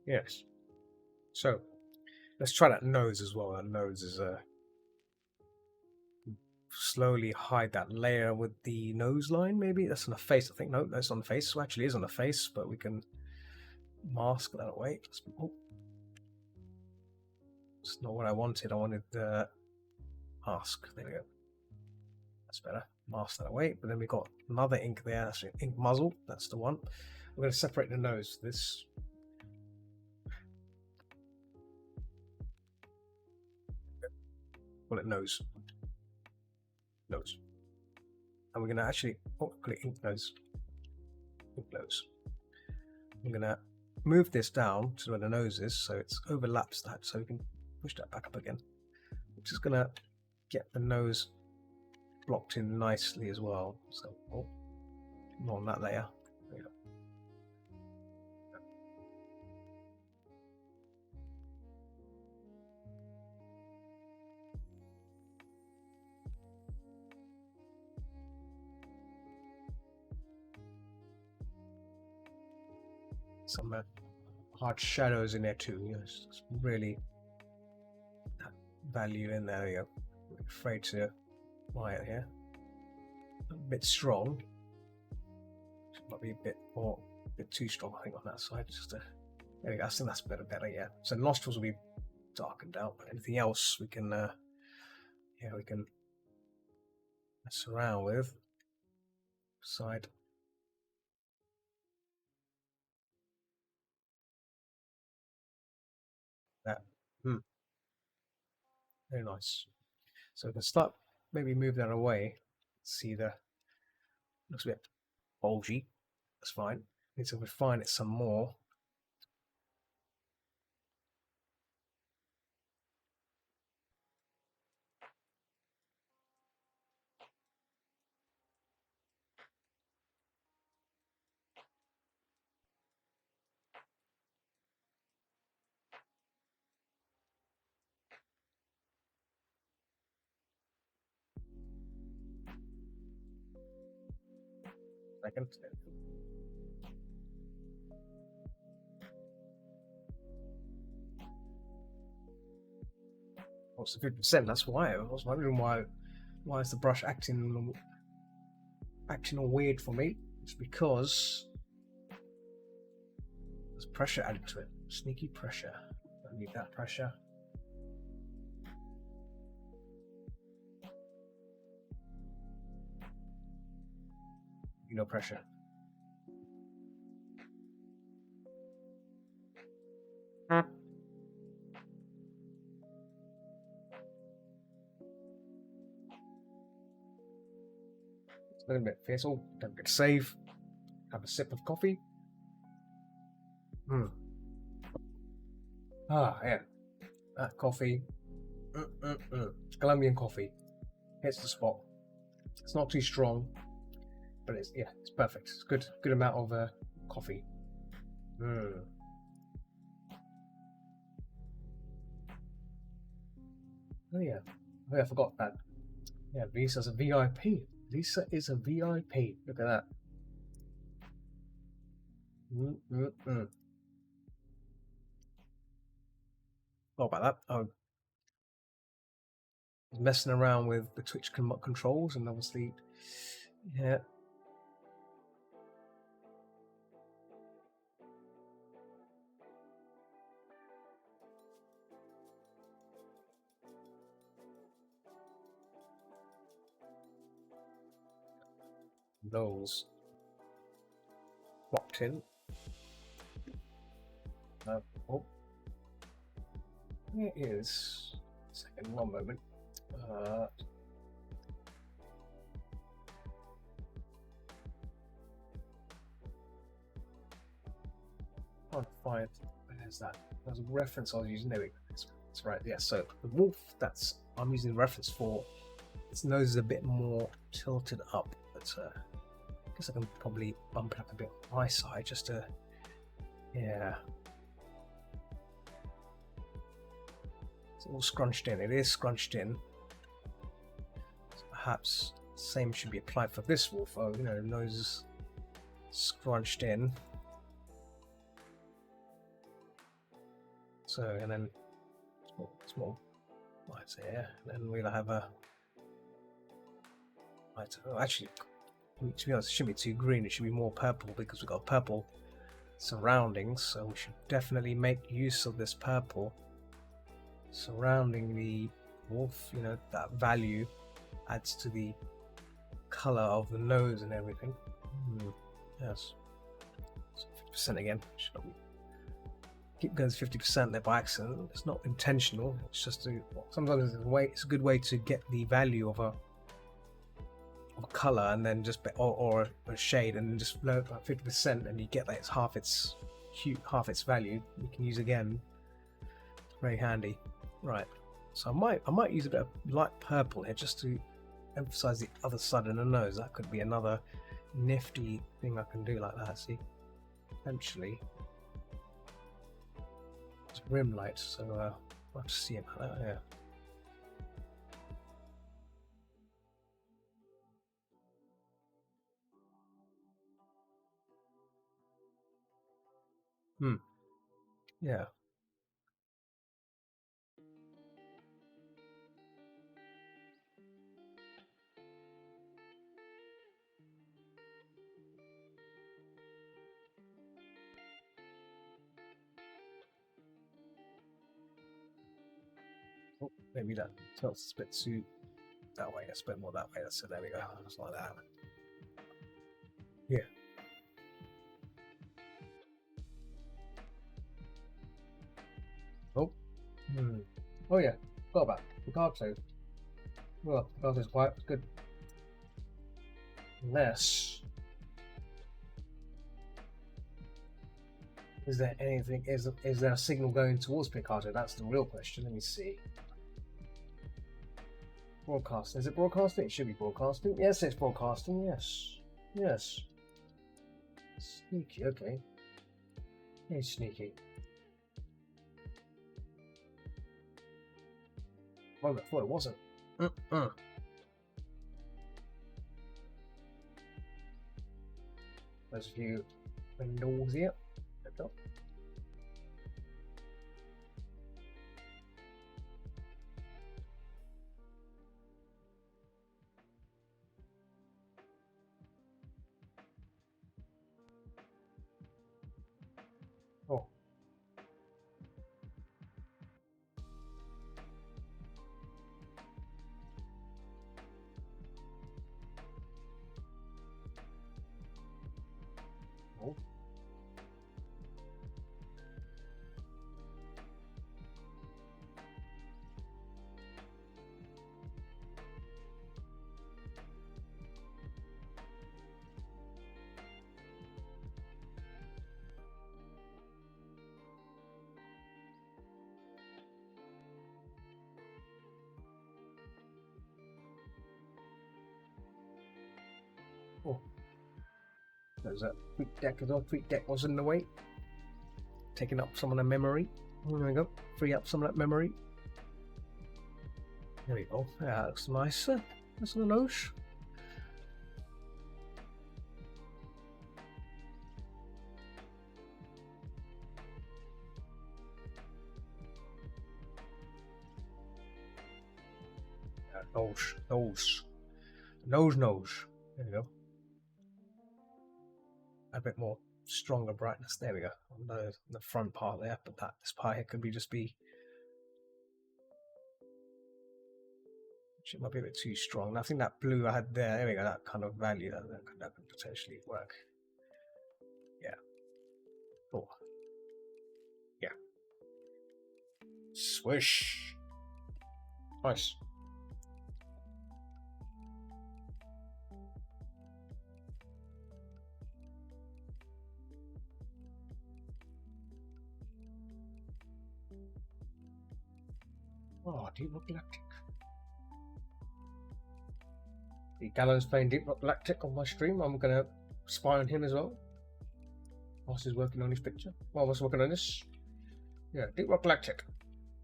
Yes. So let's try that nose as well. That nose is slowly hide that layer with the nose line. Maybe that's on the face. I think no, that's on the face. So actually, it is on the face, but we can mask that away. Oh, it's not what I wanted. I wanted the mask. There we go. That's better. Mask that away. But then we got another ink there. That's an ink muzzle. That's the one. We're going to separate the nose. This. Call it nose. Nose. And we're going to actually call it ink nose. Ink nose. I'm going to move this down to where the nose is, so it overlaps that, so we can push that back up again. I'm just going to get the nose blocked in nicely as well. So, not on that layer. There we go. Some hard shadows in there too. You know, it's really that value in there. I'm afraid to apply it here. A bit strong. Might be a bit too strong, I think, on that side. Just there we go. I think that's better. Yeah. So nostrils will be darkened out. But anything else we can, we can mess around with. Side. That. Very nice. So we can start, maybe move that away. See looks a bit bulgy. That's fine. Need to refine it some more. Second. What's the 50%? That's why I was wondering why is the brush acting all weird for me. It's because there's pressure added to it. Sneaky pressure. Don't need that pressure. No pressure. It's a little bit fizzle. Don't get to save. Have a sip of coffee. Yeah. That coffee. Colombian coffee. Hits the spot. It's not too strong, but it's perfect. It's good amount of coffee. Oh yeah, I forgot that. Yeah, Lisa's a VIP. Lisa is a VIP. Look at that. What about that? I was messing around with the Twitch controls, and obviously, yeah. Those locked in. It is. Second, one moment. Can't find. Where's that? There's a reference I was using. There we go. That's right. Yeah. So the wolf. I'm using the reference for. Its nose is a bit more tilted up, but I guess I can probably bump it up a bit on my side just to. Yeah. It's all scrunched in. It is scrunched in. So perhaps the same should be applied for this wolf. Oh, the nose is scrunched in. So, and then small lights here. And then we'll have a light. Oh, actually, to be honest, it shouldn't be too green. It should be more purple because we've got purple surroundings. So we should definitely make use of this purple surrounding the wolf. You know, that value adds to the color of the nose and everything. Yes. So 50% again. Should not be. Keep going to 50% there by accident. It's not intentional. It's just sometimes it's a good way to get the value of a color and then just or a shade and then just blow it by 50% and you get that it's half its value. You can use again. Very handy. Right. So I might use a bit of light purple here just to emphasize the other side of the nose. That could be another nifty thing I can do like that. See, eventually. It's rim light, so we'll have to see about that. Yeah. Yeah. Oh, maybe that tilts a bit too that way. Let's bit more that way. So there we go. Just like that. Yeah. Oh. Oh yeah. Got about Picasso. Well, Picasso's quite good. Unless is there anything? Is there a signal going towards Picasso? That's the real question. Let me see. Broadcasting. Is it broadcasting? It should be broadcasting. Yes, it's broadcasting. Yes. Yes. Sneaky. Okay. Hey, sneaky. Well, I thought it wasn't. There's a few windows here. Oh. Oh. Oh. There's that tweak deck as well. Tweak deck was in the way. Taking up some of the memory. There we go. Free up some of that memory. There we go. Yeah, that looks nicer. That's on the nose. Nose. There we go. A bit more stronger brightness. There we go. On the front part there, but this part here could just be. It might be a bit too strong. I think that blue I had there. There we go. That kind of value that could potentially work. Yeah. Oh. Yeah. Swish. Nice. Oh, Deep Rock Galactic. The Gallon's playing Deep Rock Galactic on my stream. I'm going to spy on him as well. Whilst he's working on his picture. While I was working on this. Yeah, Deep Rock Galactic.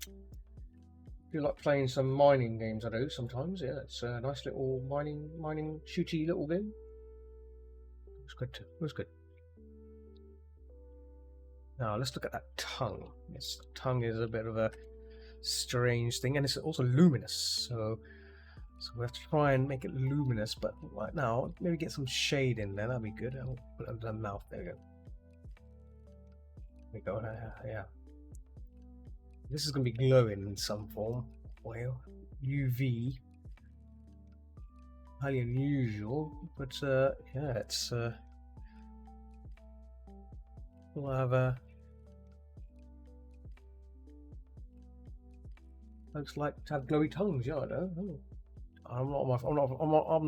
If you like playing some mining games, I do sometimes. Yeah, it's a nice little mining shooty little game. It was good too. It was good. Now let's look at that tongue. This tongue is a bit of a strange thing, and it's also luminous. So we have to try and make it luminous. But right now, maybe get some shade in there. That'd be good. I'll put it under the mouth. There we go. There we go. Yeah. This is going to be glowing in some form. Well, UV. Highly unusual, but yeah, it's we'll have a looks like to have glowy tongues. Yeah, I know. Oh. I'm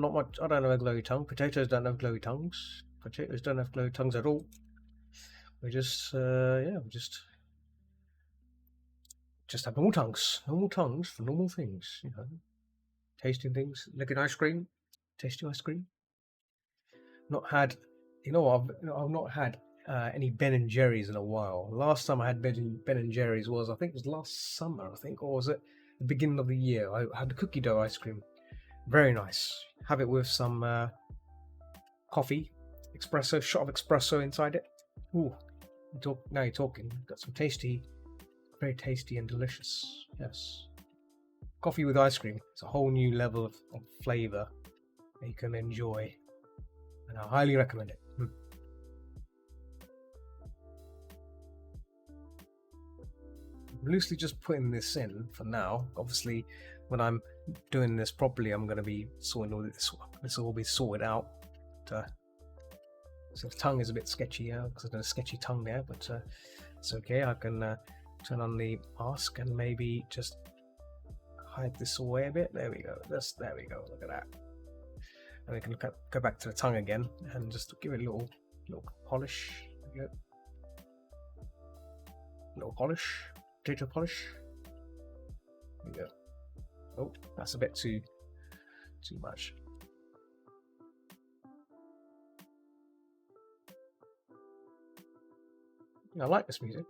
not much. I don't have a glowy tongue. Potatoes don't have glowy tongues. Potatoes don't have glowy tongues at all. We just yeah, we just have normal tongues for normal things. You know, tasting things, licking ice cream, tasting ice cream. Not had, I've not had any Ben and Jerry's in a while. Last time I had Ben and Jerry's was, I think it was last summer, I think, or was it the beginning of the year? I had the cookie dough ice cream. Very nice. Have it with some coffee, espresso, shot of espresso inside it. Ooh, now you're talking. Got some tasty, very tasty and delicious. Yes. Coffee with ice cream. It's a whole new level of flavour that you can enjoy. And I highly recommend it. I'm loosely just putting this in for now. Obviously, when I'm doing this properly, I'm going to be sorting all this. This will all be sorted out. So the tongue is a bit sketchy because I've got a sketchy tongue there, but it's okay. I can turn on the mask and maybe just hide this away a bit. There we go. There we go. Look at that. And we can go back to the tongue again and just give it a little polish. There we go. Little polish. Potato polish. There we go. Oh, that's a bit too much. I like this music.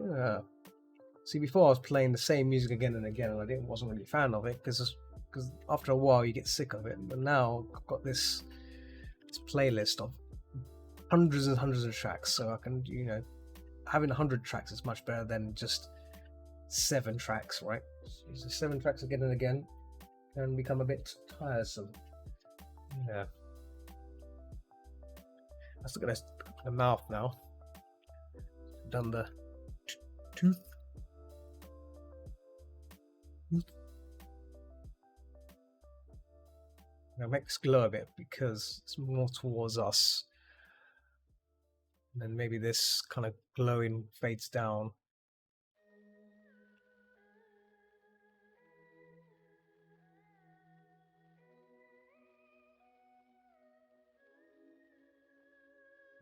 See, before I was playing the same music again and again, and I wasn't really a fan of it because after a while you get sick of it. But now I've got this playlist of hundreds and hundreds of tracks, so I can, having 100 tracks is much better than just 7 tracks, right? So 7 tracks again and again can become a bit tiresome. Yeah. Let's look at the mouth now. Done the tooth. Now make this glow a bit because it's more towards us. And then maybe this kind of glowing fades down.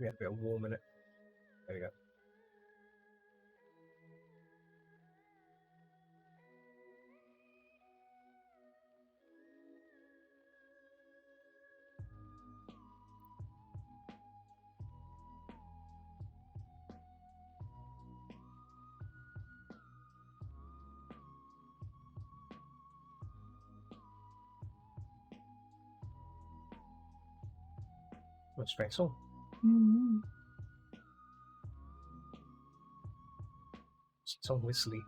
We have a bit of warm in it. There we go. What's space on? It's on whistly.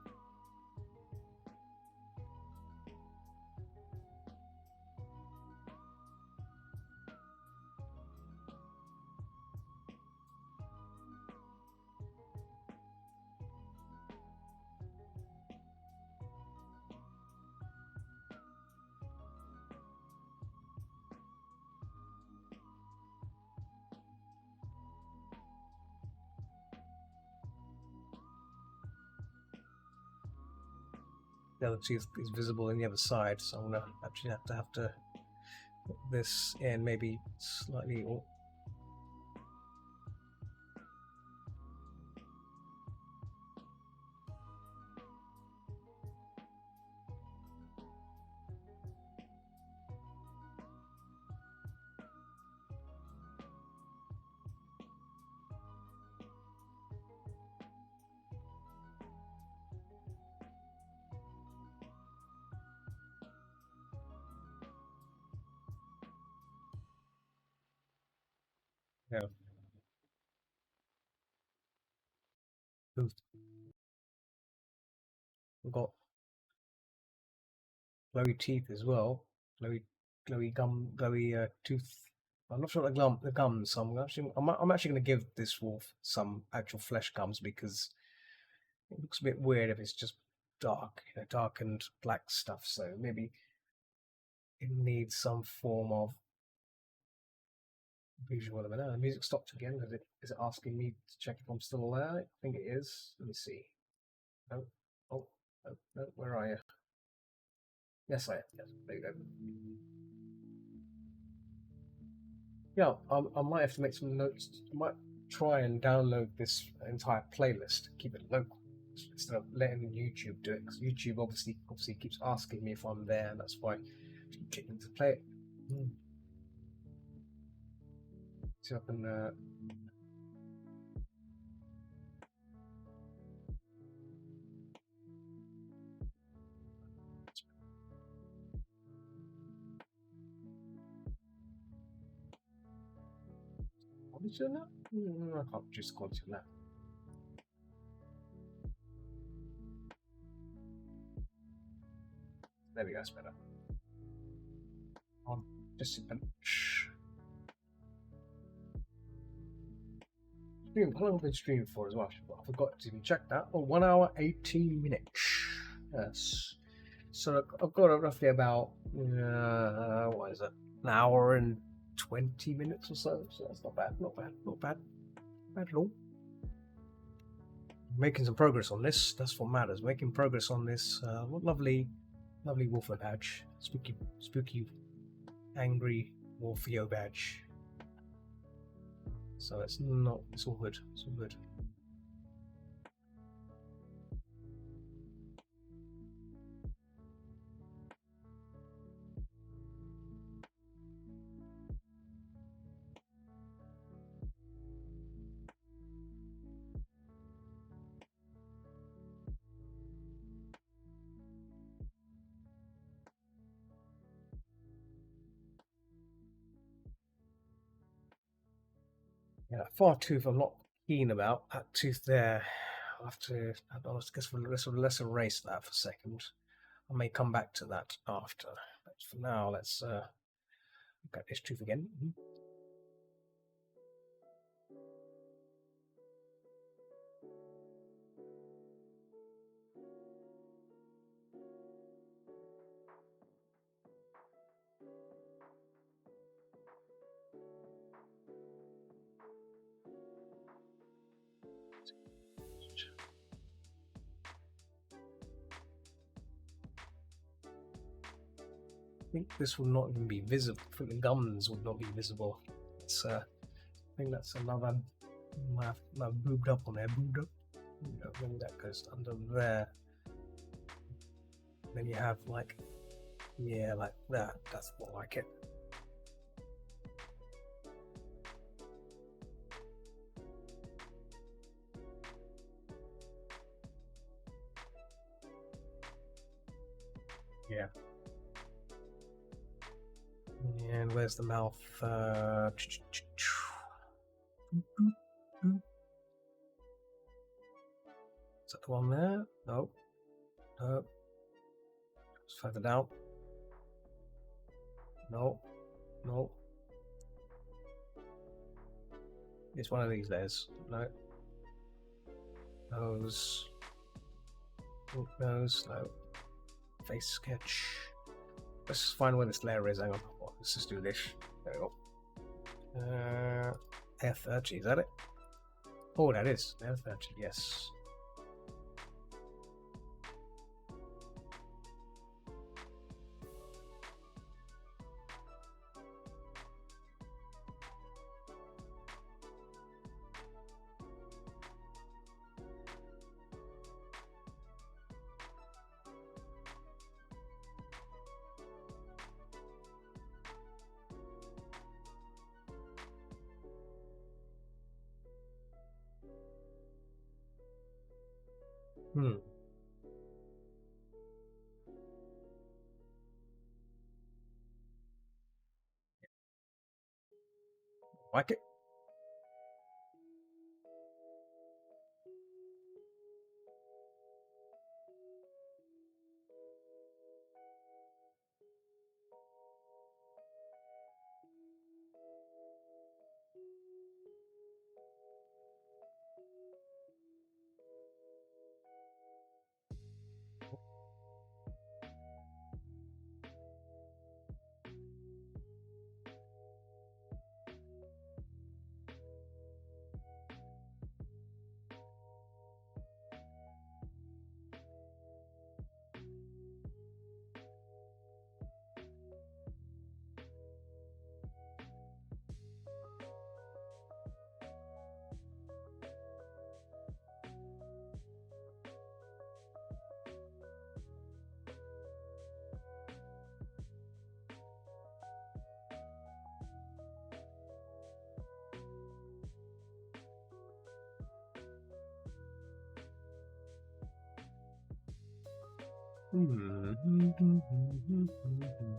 The other tooth is visible in the other side, so I'm gonna actually have to put this in maybe slightly. Yeah. Ooh, we've got glowy teeth as well. Glowy gum, glowy tooth. I'm not sure what the gums. So I'm actually going to give this wolf some actual flesh gums because it looks a bit weird if it's just dark, dark and black stuff. So maybe it needs some form of visual element. The music stopped again. Is it asking me to check if I'm still there? I think it is. Let me see. No. Oh, no, no. Where are you? Yes, I am. Yes, there you go. Yeah, I might have to make some notes. I might try and download this entire playlist, keep it local instead of letting YouTube do it. Because YouTube obviously keeps asking me if I'm there, and that's why I keep clicking to play it. See if I can. Quality on that? I can't reduce quality on that. There we go. That's better. On participant. Stream. How long have I been streaming for as well? I forgot to even check that. Oh, 1 hour 18 minutes. Yes. So I've got roughly about what is it? An hour and 20 minutes or so. So that's not bad. Not bad. Not bad. Not bad at all. Making some progress on this. That's what matters. Making progress on this. Lovely Wolfer badge. Spooky, angry Wolfio badge. So it's not. It's all good. It's all good. Yeah, far tooth. I'm not keen about that tooth there. I'll have to. I guess let's erase that for a second. I may come back to that after. But for now, let's look at this tooth again. I think this will not even be visible. I think the gums will not be visible. It's I think that's another. My boobed up on there. Boobed up. Maybe that goes under there. Then you have like, yeah, like that. That's more like it. Yeah. And where's the mouth? Is that the one there? No. No. Just further down. No. No. It's one of these layers. No. Nose. Nose. No. Face sketch. Let's find where this layer is. Hang on. Let's just do this. There we go. F30, is that it? Oh, that is. F30, yes. Like it?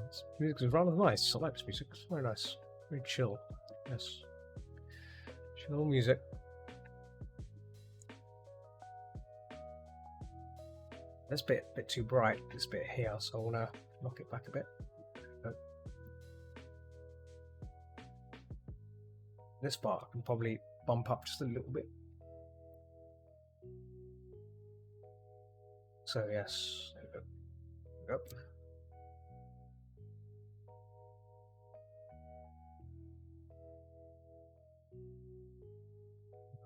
This music is rather nice. I like this music. It's very nice. Very chill. Yes. Chill music. This bit a bit too bright, this bit here, so I want to knock it back a bit. This part I can probably bump up just a little bit. So yes, there we go. Yep.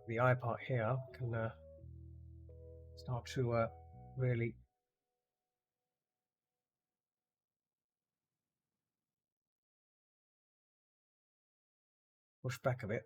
The eye part here can start to really push back a bit.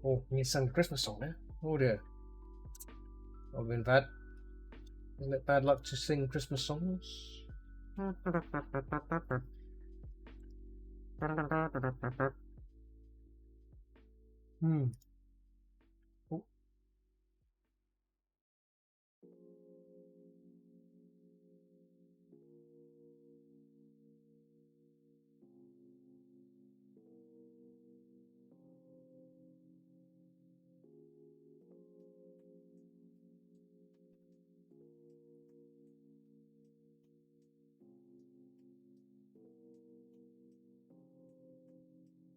Oh, we need to sing a Christmas song there. Oh dear. I've been bad. Isn't it bad luck to sing Christmas songs? Oh.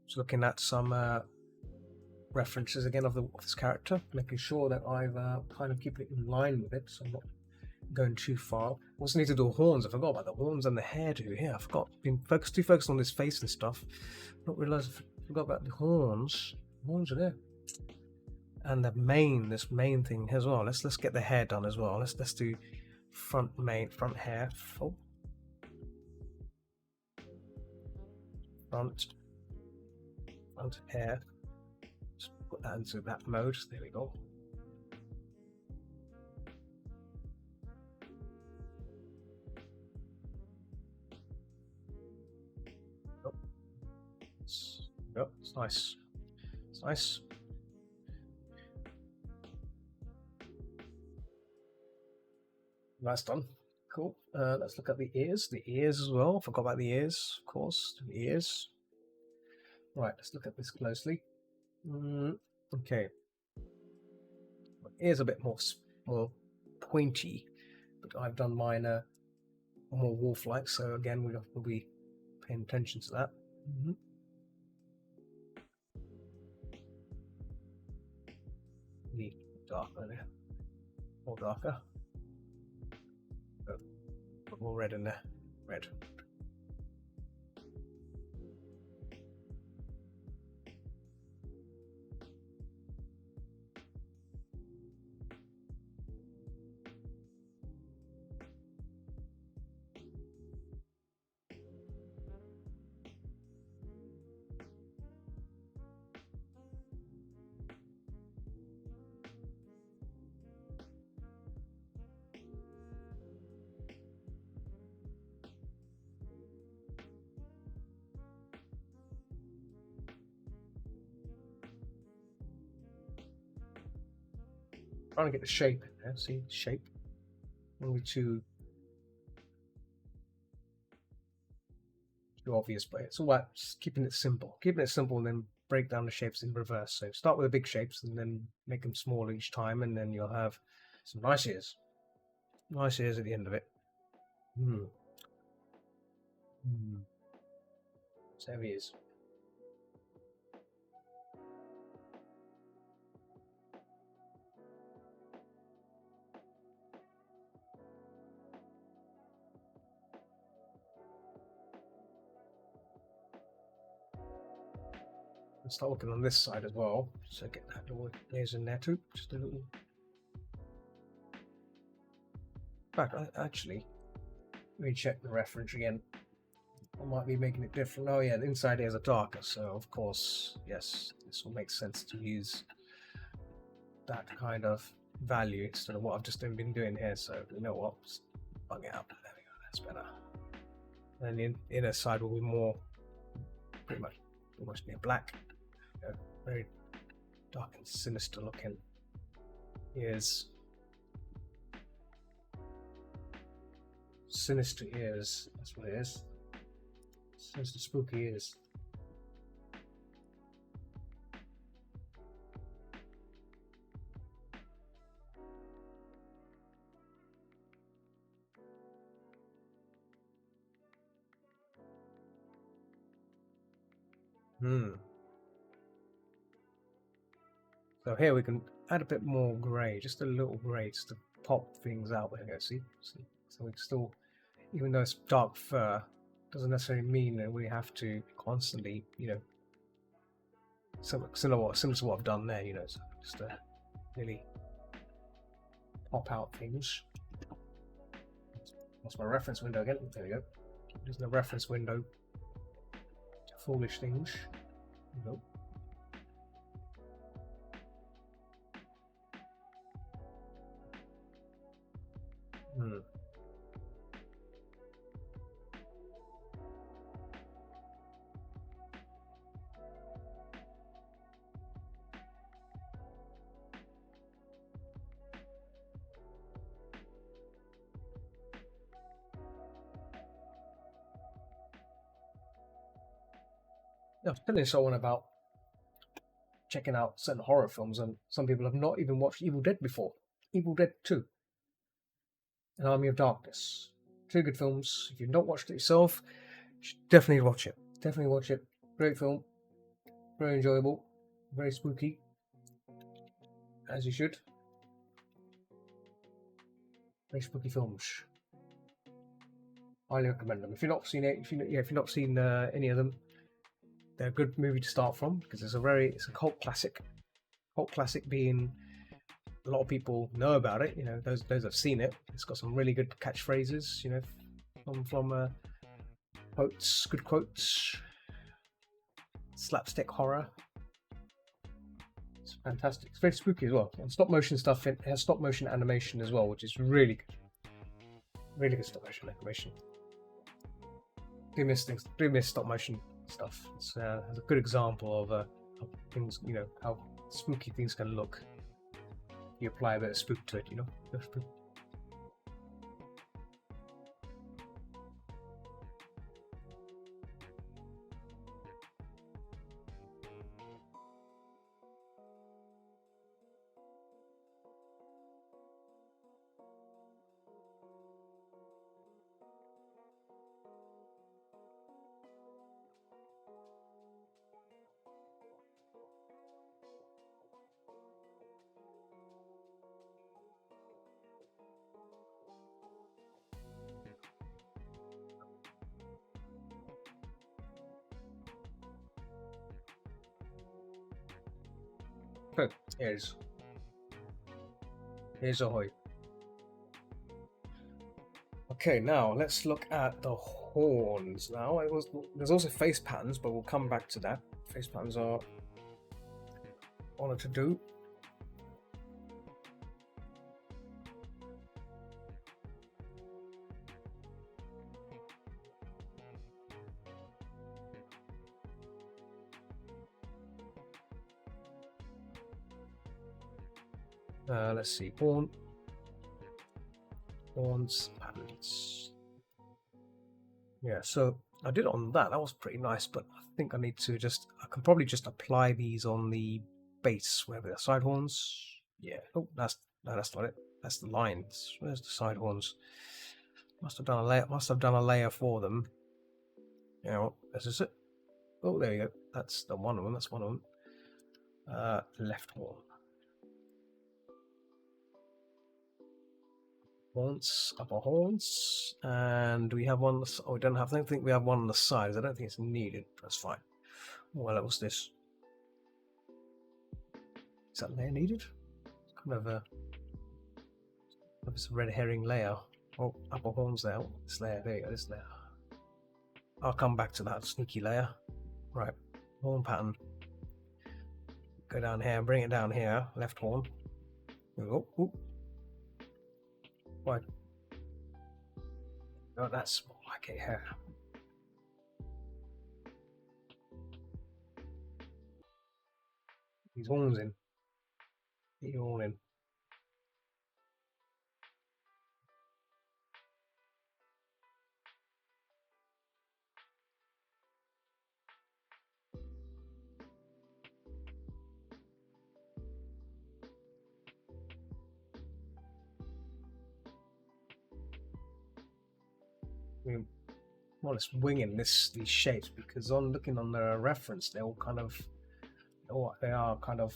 Just looking at some references again of this character, making sure that I've kind of keep it in line with it, so I'm not going too far. Also need to do horns. I forgot about the horns and the hairdo. Yeah, I forgot. Been too focused on this face and stuff. Not realised I forgot about the horns. The horns are there. And this main thing as well. Let's get the hair done as well. Let's do front hair. Oh. Front hair. Just put that into that mode. There we go. Yep, it's nice. It's nice. That's done. Cool. Let's look at the ears. The ears as well. Forgot about the ears, of course. The ears. Right, let's look at this closely. Okay. My ears are a bit more pointy, but I've done mine more wolf-like, so again we'll be paying attention to that. The darker there. More darker. Put more red in there. Red. Trying to get the shape in there. See, shape. Only too obvious, but it's all about just keeping it simple. Keeping it simple and then break down the shapes in reverse. So start with the big shapes and then make them small each time, and then you'll have some nice ears. Nice ears at the end of it. So there he is. Let's start working on this side as well. So get that little layers in there too. Just a little. In fact, actually, let me check the reference again. I might be making it different. Oh yeah, the inside ears are darker, so of course, yes, this will make sense to use that kind of value instead of what I've just been doing here. So you know what? Just bung it up. There we go. That's better. And the inner side will be more, pretty much, almost near black. Very dark and sinister looking ears. Sinister ears. That's what it is. Sinister, spooky ears. So here we can add a bit more grey, just a little grey, just to pop things out. There you go. See? So we can still, even though it's dark fur, doesn't necessarily mean that we have to constantly, similar to what I've done there, so just to really pop out things. That's my reference window again. There we go. There's the reference window. Foolish things. Nope. I was telling someone about checking out certain horror films, and some people have not even watched Evil Dead before. Evil Dead 2 and Army of Darkness. Two good films. If you've not watched it yourself, you should definitely watch it. Definitely watch it. Great film. Very enjoyable. Very spooky. As you should. Very spooky films. Highly recommend them. If you've not seen it, if you've not seen any of them, they're a good movie to start from because it's a cult classic. Cult classic being a lot of people know about it. Those have seen it. It's got some really good catchphrases. From quotes, good quotes, slapstick horror. It's fantastic. It's very spooky as well. And stop motion stuff. It has stop motion animation as well, which is really good. Really good stop motion animation. Do miss stop motion stuff. It's a good example of things, how spooky things can look. You apply a bit of spook to it, Here's Ahoy. Okay, now let's look at the horns. Now there's also face patterns, but we'll come back to that. Face patterns are on a to-do. Let's see, horns, patterns. Yeah, so I did it on that. That was pretty nice, but I think I need to I can probably just apply these on the base, where the side horns. Yeah. Oh, no, that's not it. That's the lines. Where's the side horns? Must have done a layer. Must have done a layer for them. Yeah. Well, this is it. Oh, there you go. That's the one of them. That's one of them. Left horn. Horns, upper horns, and we have one. Oh, we don't have. I don't think we have one on the sides. I don't think it's needed. That's fine. Well, what's this? Is that layer needed? Kind of a. It's a red herring layer. Oh, upper horns there. Oh, this layer. There you go. This layer. I'll come back to that sneaky layer. Right. Horn pattern. Go down here. Bring it down here. Left horn. Oh, oh. Right. Oh, that's more like it here. These horns in. Get you all in. We're more or less winging these shapes because on looking on the reference, they're all kind of, they are kind of.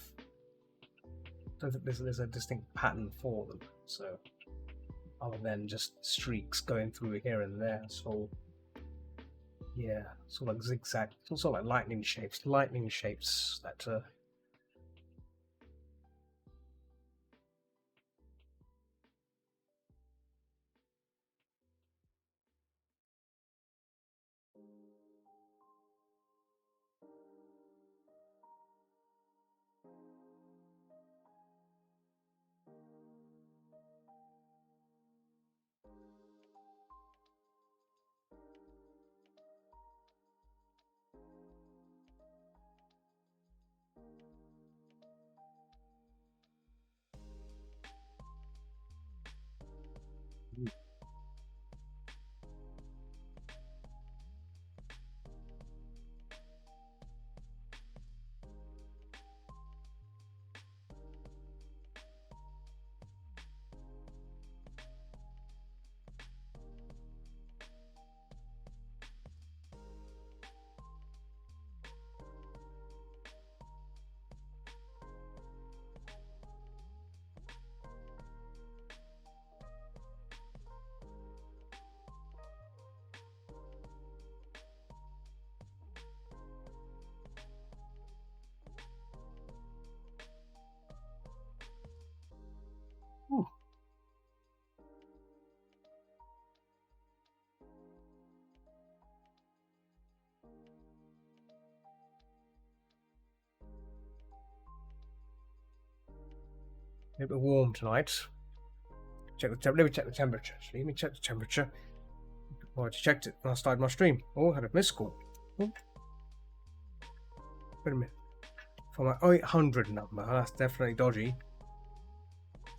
There's a distinct pattern for them. So other than just streaks going through here and there, so yeah, sort of like zigzag, it's also like lightning shapes that. Ooh. A bit warm tonight. Let me check the temperature. Actually. Let me check the temperature. Oh, I checked it when I started my stream. Oh, I had a missed call. Oh. Wait a minute. For my 800 number, that's definitely dodgy.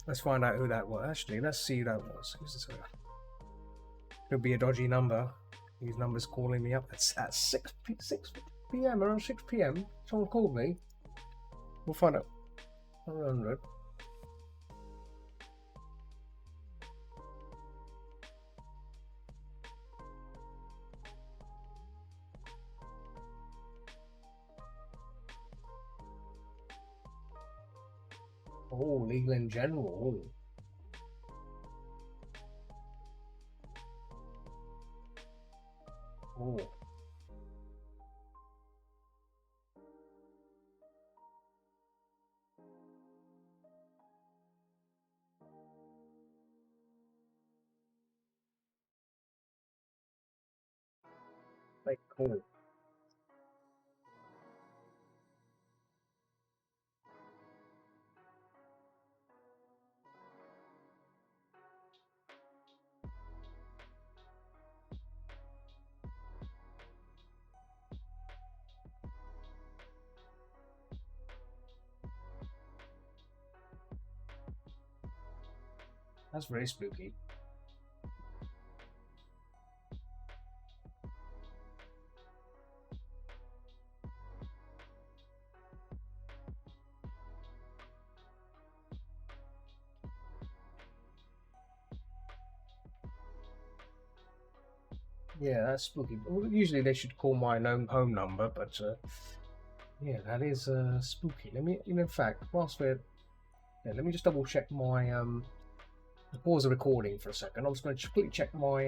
Let's find out who that was. Actually, let's see who that was. Who's this? Could be a dodgy number. These numbers calling me up at 6 p.m. Around 6 p.m. Someone called me. We'll find out. 100. Oh, legal in general. Oh. Like, cool. That's very spooky. Yeah, that's spooky. Well, usually they should call my known home number, but yeah, that is spooky. Let me, in fact, whilst we're, yeah, let me just double check my pause the recording for a second. I'm just going to quickly check my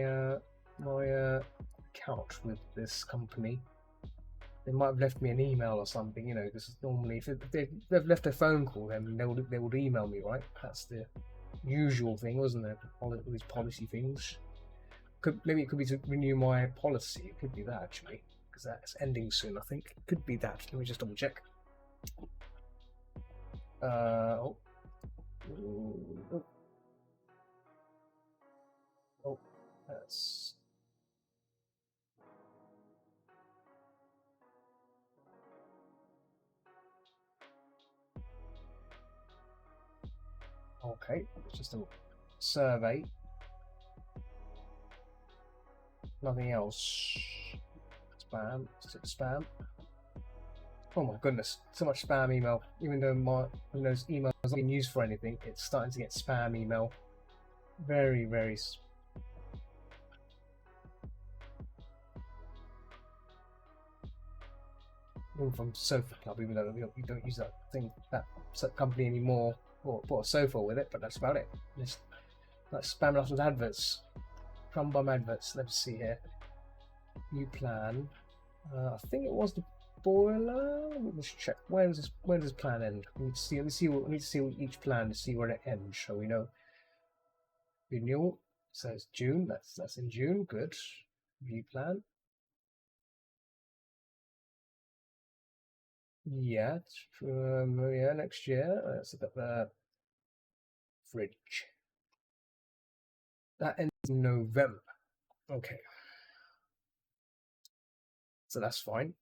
account with this company. They might have left me an email or something, you know, because normally if they've left a phone call, then they would email me, right? That's the usual thing, wasn't it? All these policy things. Maybe it could be to renew my policy. It could be that actually, because that's ending soon. I think it could be that. Let me just double check. Oh, that's. Okay, it's just a survey. Nothing else. Spam. Is it spam? Oh my goodness, so much spam email. Even though those emails aren't being used for anything, it's starting to get spam email. Very, very. Even from Sofa Club, even though we don't use that company anymore. Bought a sofa with it, but that's about it. Just like spamming us with adverts. Crumbum adverts. Let's see here. New plan. I think it was the boiler. Let's check. Where does this plan end? We need to see. We need to see each plan to see where it ends. So we know. Renewal. So it's June. That's in June. Good. View plan. Yeah. Yeah. Next year. Let's look at the fridge. That ends in November. Okay. So that's fine.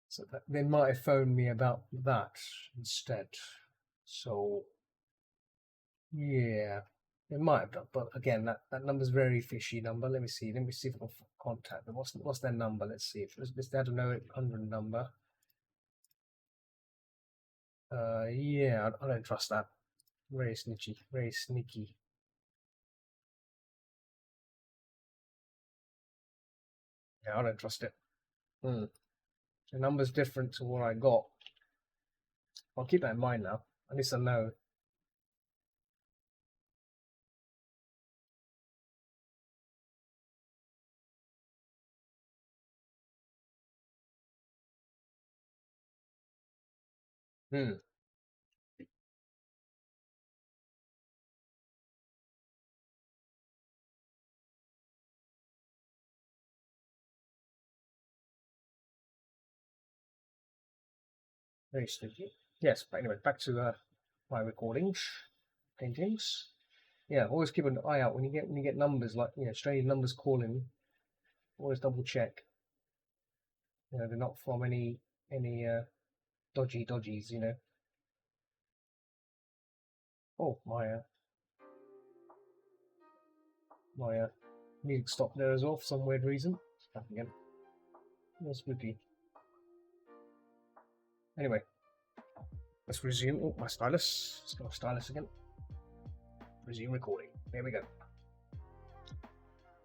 So they might have phoned me about that instead. So yeah, they might have done. But again, that number's very fishy number. Let me see. Let me see if I can contact them. What's their number? Let's see. If it's they had a 0800 number. Yeah, I don't trust that. Very snitchy. Very sneaky. Yeah, I don't trust it. The number's different to what I got. I'll keep that in mind now. At least I know. Hmm. Very sneaky. Yes, but anyway, back to my recordings, paintings. Yeah, always keep an eye out when you get numbers like strange numbers calling. Always double check. They're not from any dodgies. Oh, my music stopped there as well for some weird reason. It's back again. More spooky. Anyway, let's resume. Oh, my stylus. Let's go stylus again. Resume recording. There we go.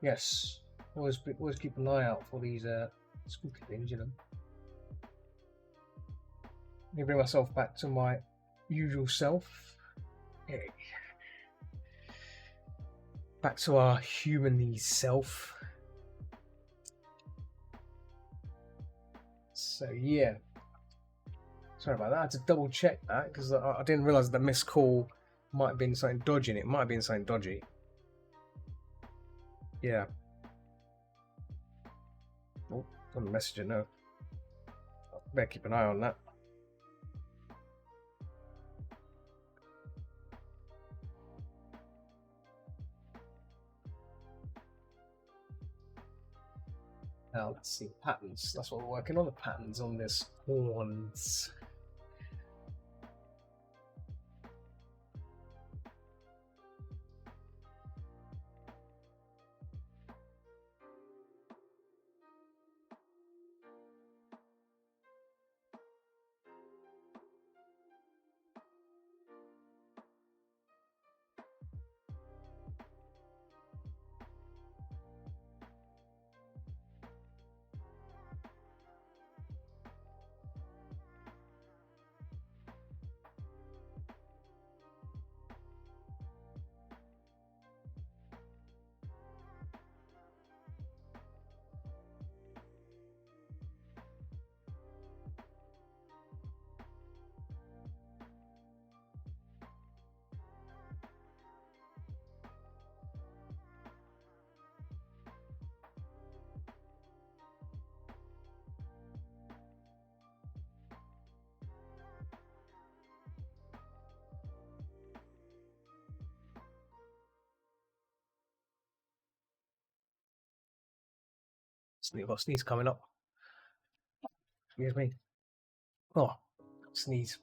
Yes, always keep an eye out for these spooky things. Let me bring myself back to my usual self. Hey. Back to our human self. So yeah, sorry about that. I had to double check that because I didn't realize the missed call might have been something dodgy. It might have been something dodgy. Yeah. Oh, on the messenger, no. Better keep an eye on that. Now let's see patterns. That's what we're working on. The patterns on this horns. I've got a sneeze coming up. Excuse me. Oh, sneeze.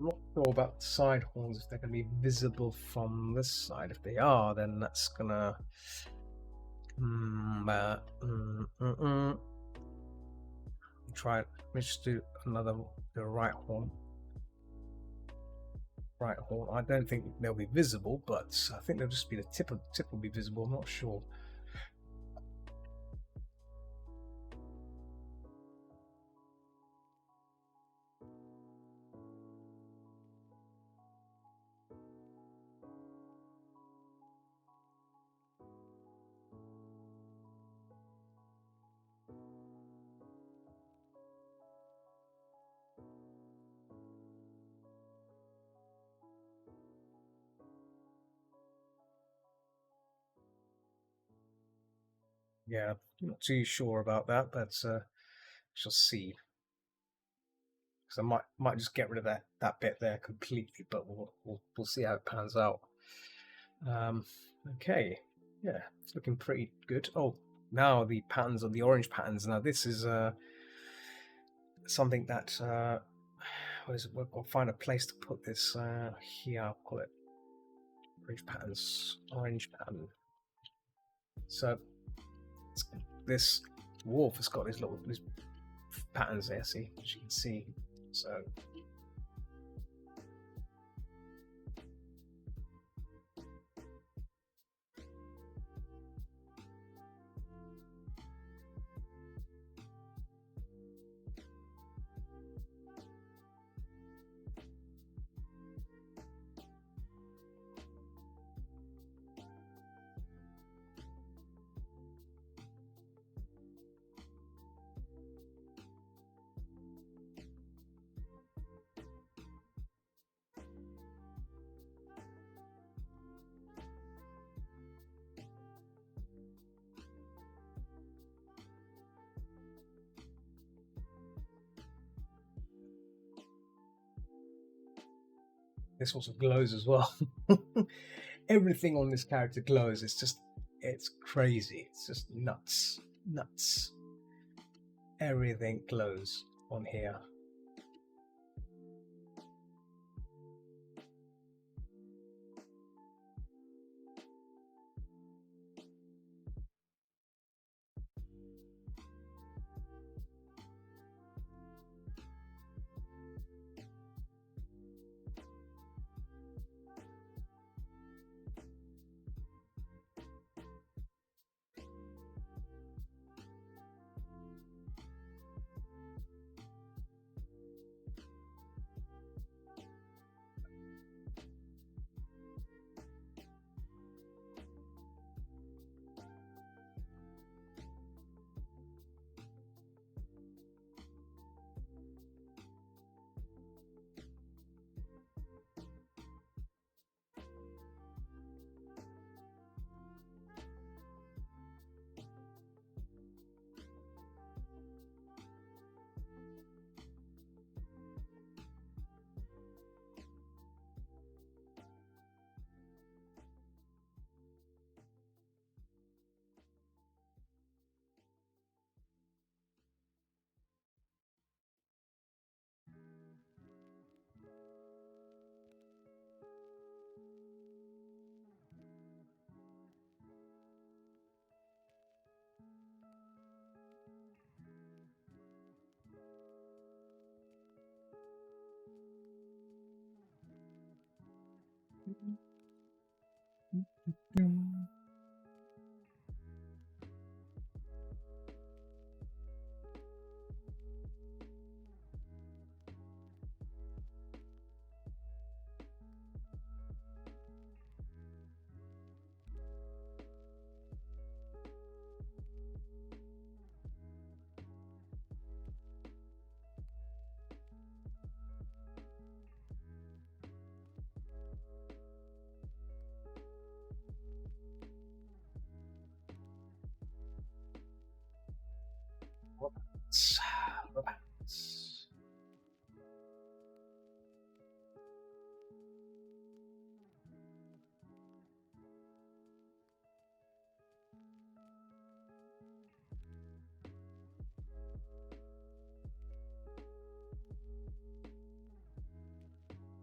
I'm not sure about the side horns, if they're going to be visible from this side. If they are, then that's gonna try it. Let me just do the right horn. Right horn. I don't think they'll be visible, but I think they'll just be the tip will be visible. I'm not sure. Yeah, not too sure about that, but shall see. Because I might just get rid of that bit there completely, but we'll see how it pans out. Okay, yeah, it's looking pretty good. Oh, now the patterns on the orange patterns. Now this is something that I'll find a place to put this here. I'll call it orange pattern. So this wolf has got these patterns there, see, as you can see. So this also glows as well. Everything on this character glows. It's crazy. It's just nuts. Everything glows on here.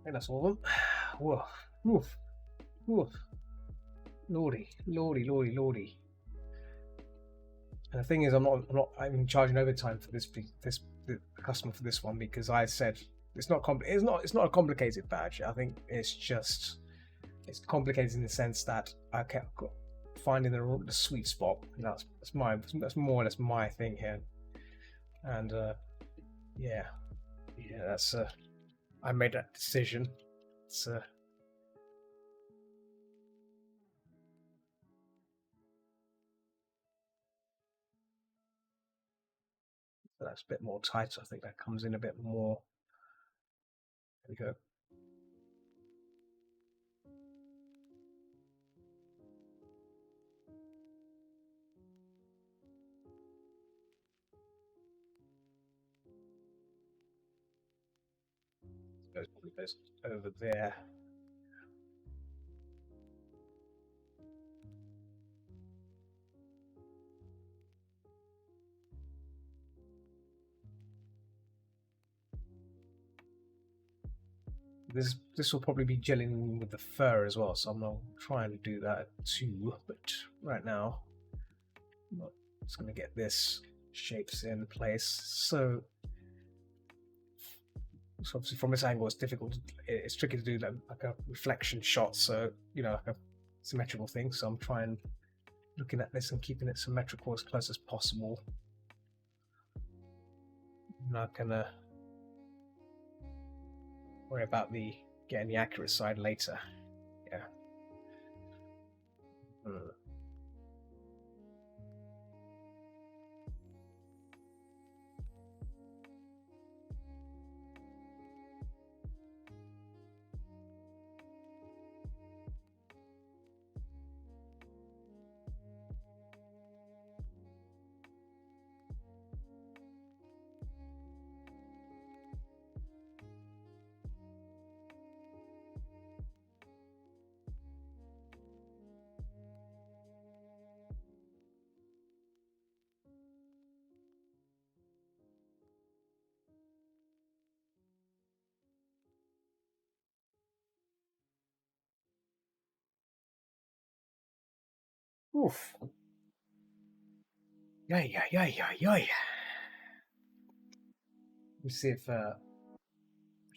think that's all of them. Whoa. Woof. Woof. Lordy. Lordy, lordy, lordy. And the thing is, I'm not even charging overtime for the customer for this one because I said it's not a complicated badge. I think it's complicated in the sense that I kept finding the sweet spot. And that's more or less my thing here. And yeah, that's I made that decision. So that's a bit more tight. I think that comes in a bit more. There we go. Probably goes over there. This will probably be gelling with the fur as well, so I'm not trying to do that too. But right now, I'm just going to get this shapes in place. So obviously from this angle, it's difficult. It's tricky to do like a reflection shot. So like a symmetrical thing. So I'm trying looking at this and keeping it symmetrical as close as possible. I'm not gonna worry about getting the accurate side later. Yeah. Oof. Yay. Let me see if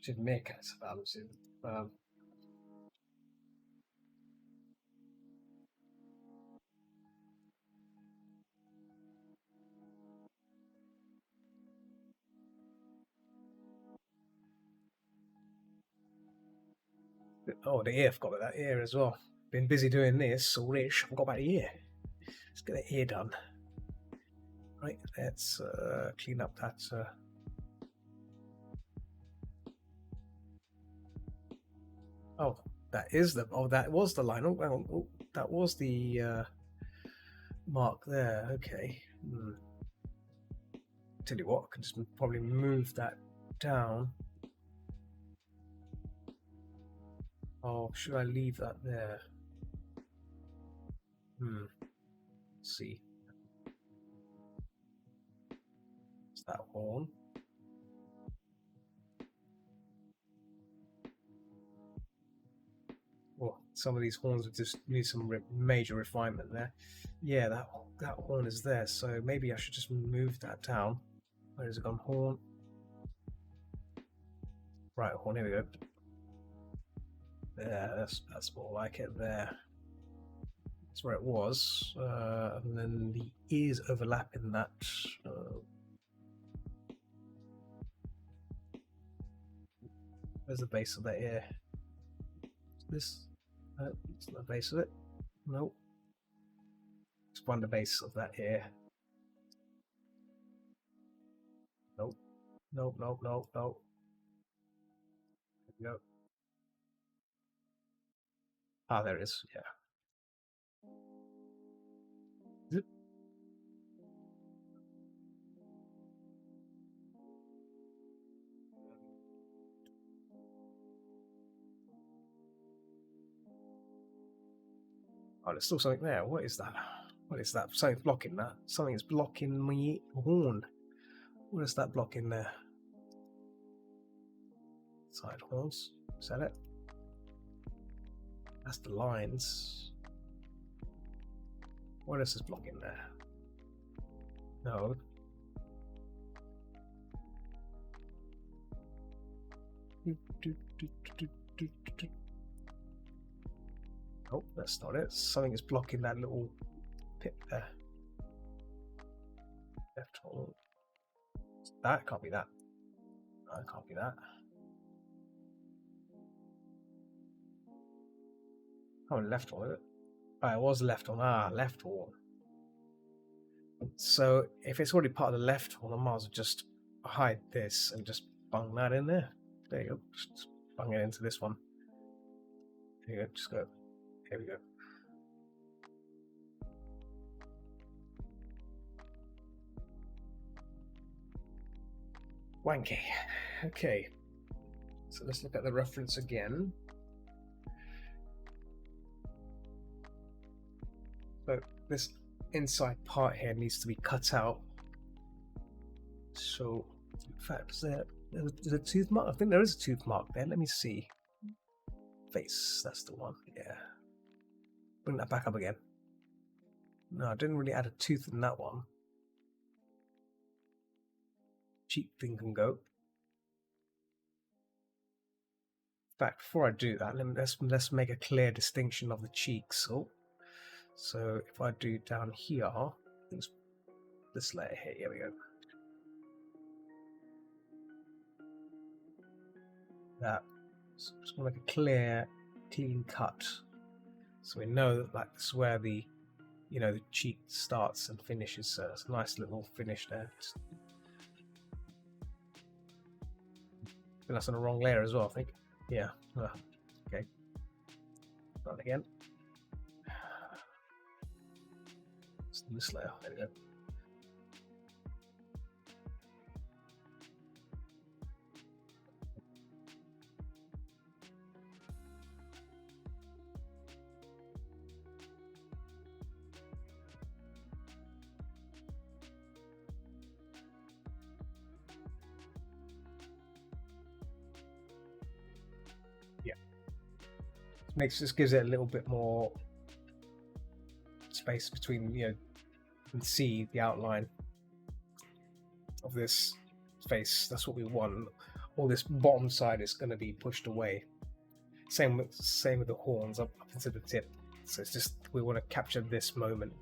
should make it balancing. Oh, the ear. I've got that ear as well. Been busy doing this, all this. I've got about the ear. Let's get the ear done. Right, let's clean up that. Oh, that is the. Oh, that was the line. Oh, that was the mark there. Okay. Tell you what, I can just probably move that down. Oh, should I leave that there? Let's see. It's that horn. Well, some of these horns would just need some major refinement there. Yeah, that horn is there, so maybe I should just move that down. Where has it gone? Horn. Right, horn. Here we go. There, that's more like it there. That's where it was, and then the ears overlapping that. Where's the base of that ear? This? It's not the base of it. Nope. Just find the base of that ear. Nope. Nope. There we go. Ah, there it is. Yeah. Zip. Oh, there's still something there. What is that? What is that? Something's blocking that. Something's blocking my horn. What is that blocking there? Side horns. Is that it? That's the lines. What else is blocking there? No. Oh, that's not it. Something is blocking that little pit there. Left horn. That can't be that. No, it can't be that. Oh, left horn, is it? Oh, it was left horn. Ah, left horn. So if it's already part of the left horn, I might as well just hide this and just bung that in there. There you go. Just bung it into this one. There you go. Just go. Here we go. Wanky. Okay. So let's look at the reference again. So this inside part here needs to be cut out. So, in fact, is there a tooth mark? I think there is a tooth mark there. Let me see. Face, that's the one. Yeah. Bring that back up again. No, I didn't really add a tooth in that one. Cheek thing can go. In fact, before I do that, let's make a clear distinction of the cheeks. So if I do down here, this layer here we go. That. So I'm just going to make a clear, clean cut, so we know that that's where the cheek starts and finishes. So it's a nice little finish there. That's on the wrong layer as well, I think. Yeah. Okay. Run again. It's this layer. There we go. This gives it a little bit more space between, you can see the outline of this face. That's what we want. All this bottom side is going to be pushed away. Same with the horns up into the tip. So it's just, we want to capture this moment.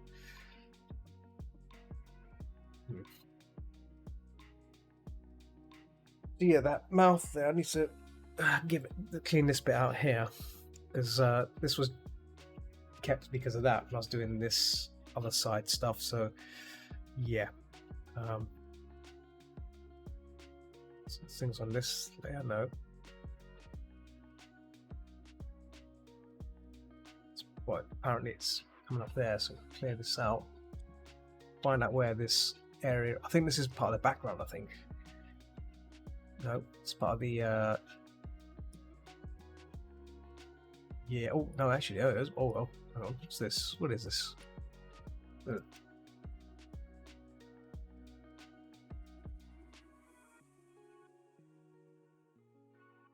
Yeah, that mouth there, I need to clean this bit out here, because this was kept because of that when I was doing this other side stuff. So yeah, things on this layer, no. Well, apparently it's coming up there, so clear this out. Find out where this area. I think this is part of the background. I think. No, it's part of the. Yeah. Oh no, actually, oh, hang on. What's this? What is this?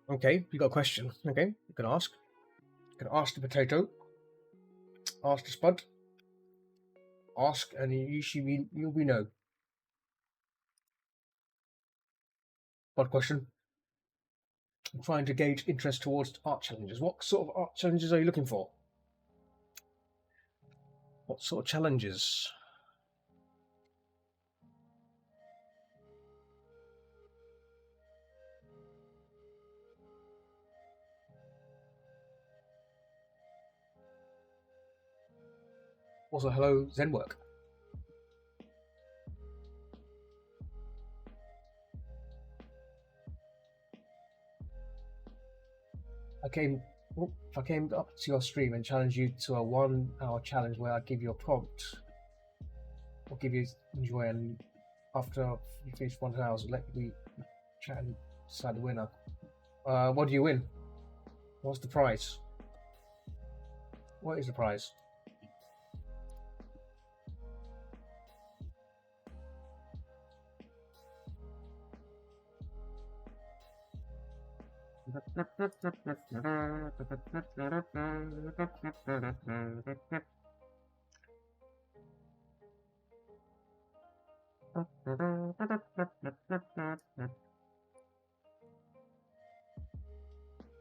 Okay, you got a question. Okay, you can ask. You can ask the potato. Ask the spud. Ask, and you'll be no. What question? I'm trying to gauge interest towards art challenges. What sort of art challenges are you looking for? What sort of challenges? Also, hello, Zenwork. If I came up to your stream and challenged you to a 1 hour challenge where I'd give you a prompt, or give you enjoy, and after you finish 1 hour, let me chat and decide the winner. What do you win? What's the prize? What is the prize?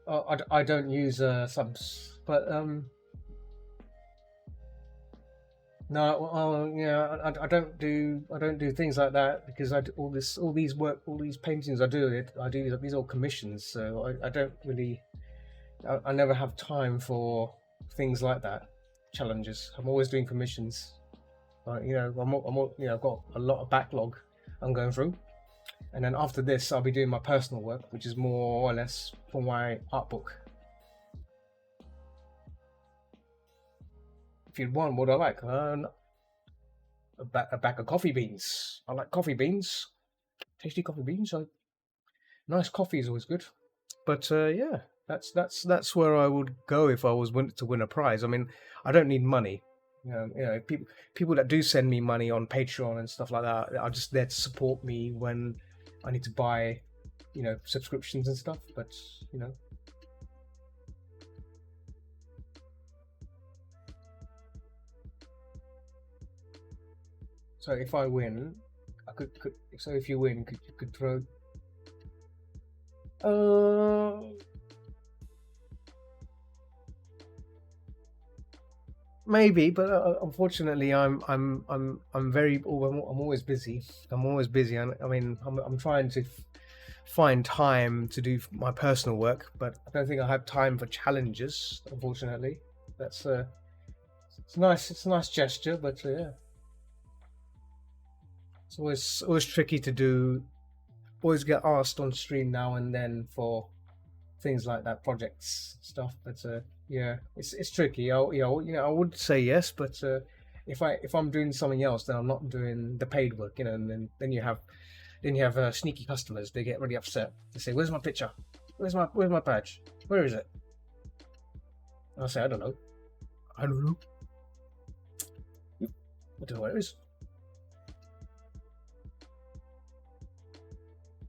Oh, I don't use subs, but no, yeah, I don't do things like that because all these paintings I do these all commissions, so I don't really I never have time for things like that, challenges. I'm always doing commissions. You know, you know, I've got a lot of backlog I'm going through, and then after this, I'll be doing my personal work, which is more or less for my art book. If you'd want, what do I like? A bag of coffee beans. I like coffee beans, tasty coffee beans. So nice coffee is always good. But yeah, that's where I would go if I was to win a prize. I mean, I don't need money. You know, people that do send me money on Patreon and stuff like that are just there to support me when I need to buy, you know, subscriptions and stuff. But you know, so if I win, could so if you win, you could throw. Maybe, but unfortunately, I'm very. I'm always busy. I'm always busy. I mean, I'm trying to find time to do my personal work, but I don't think I have time for challenges. Unfortunately, that's it's nice. It's a nice gesture, but yeah, it's always tricky to do. Always get asked on stream now and then for things like that, projects stuff. But yeah, it's tricky. You know, I would say yes, but if I'm doing something else, then I'm not doing the paid work. You know, and then you have sneaky customers. They get really upset. They say, "Where's my picture? Where's my badge? Where is it?" And I say, "I don't know. I don't know. I don't know where it is."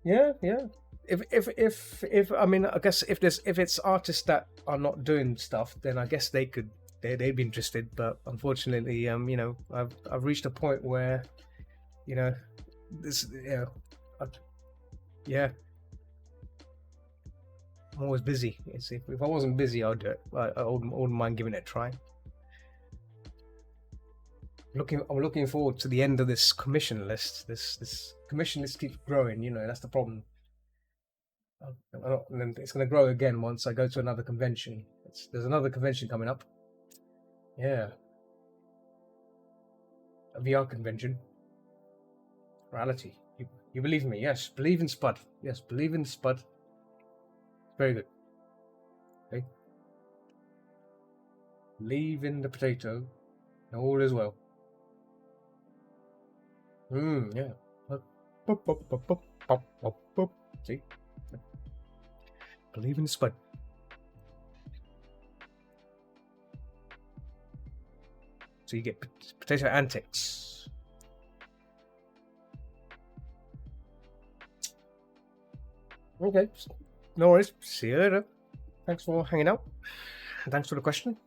Yeah, yeah. If I mean, I guess if it's artists that are not doing stuff, then I guess they'd be interested. But unfortunately, you know, I've reached a point where, you know, this, you know, I, yeah, I'm always busy. If I wasn't busy, I'd do it. I wouldn't mind giving it a try. I'm looking forward to the end of this commission list. This commission list keeps growing. You know, that's the problem. And then it's going to grow again once I go to another convention. There's another convention coming up. Yeah, a VR convention. Reality. You believe in me? Yes. Believe in Spud. Yes. Believe in Spud. Very good. Okay. Believe in the potato. And all is well. Yeah. See? Believe in Spud. So you get potato antics. Okay. No worries. See you later. Thanks for hanging out. Thanks for the question.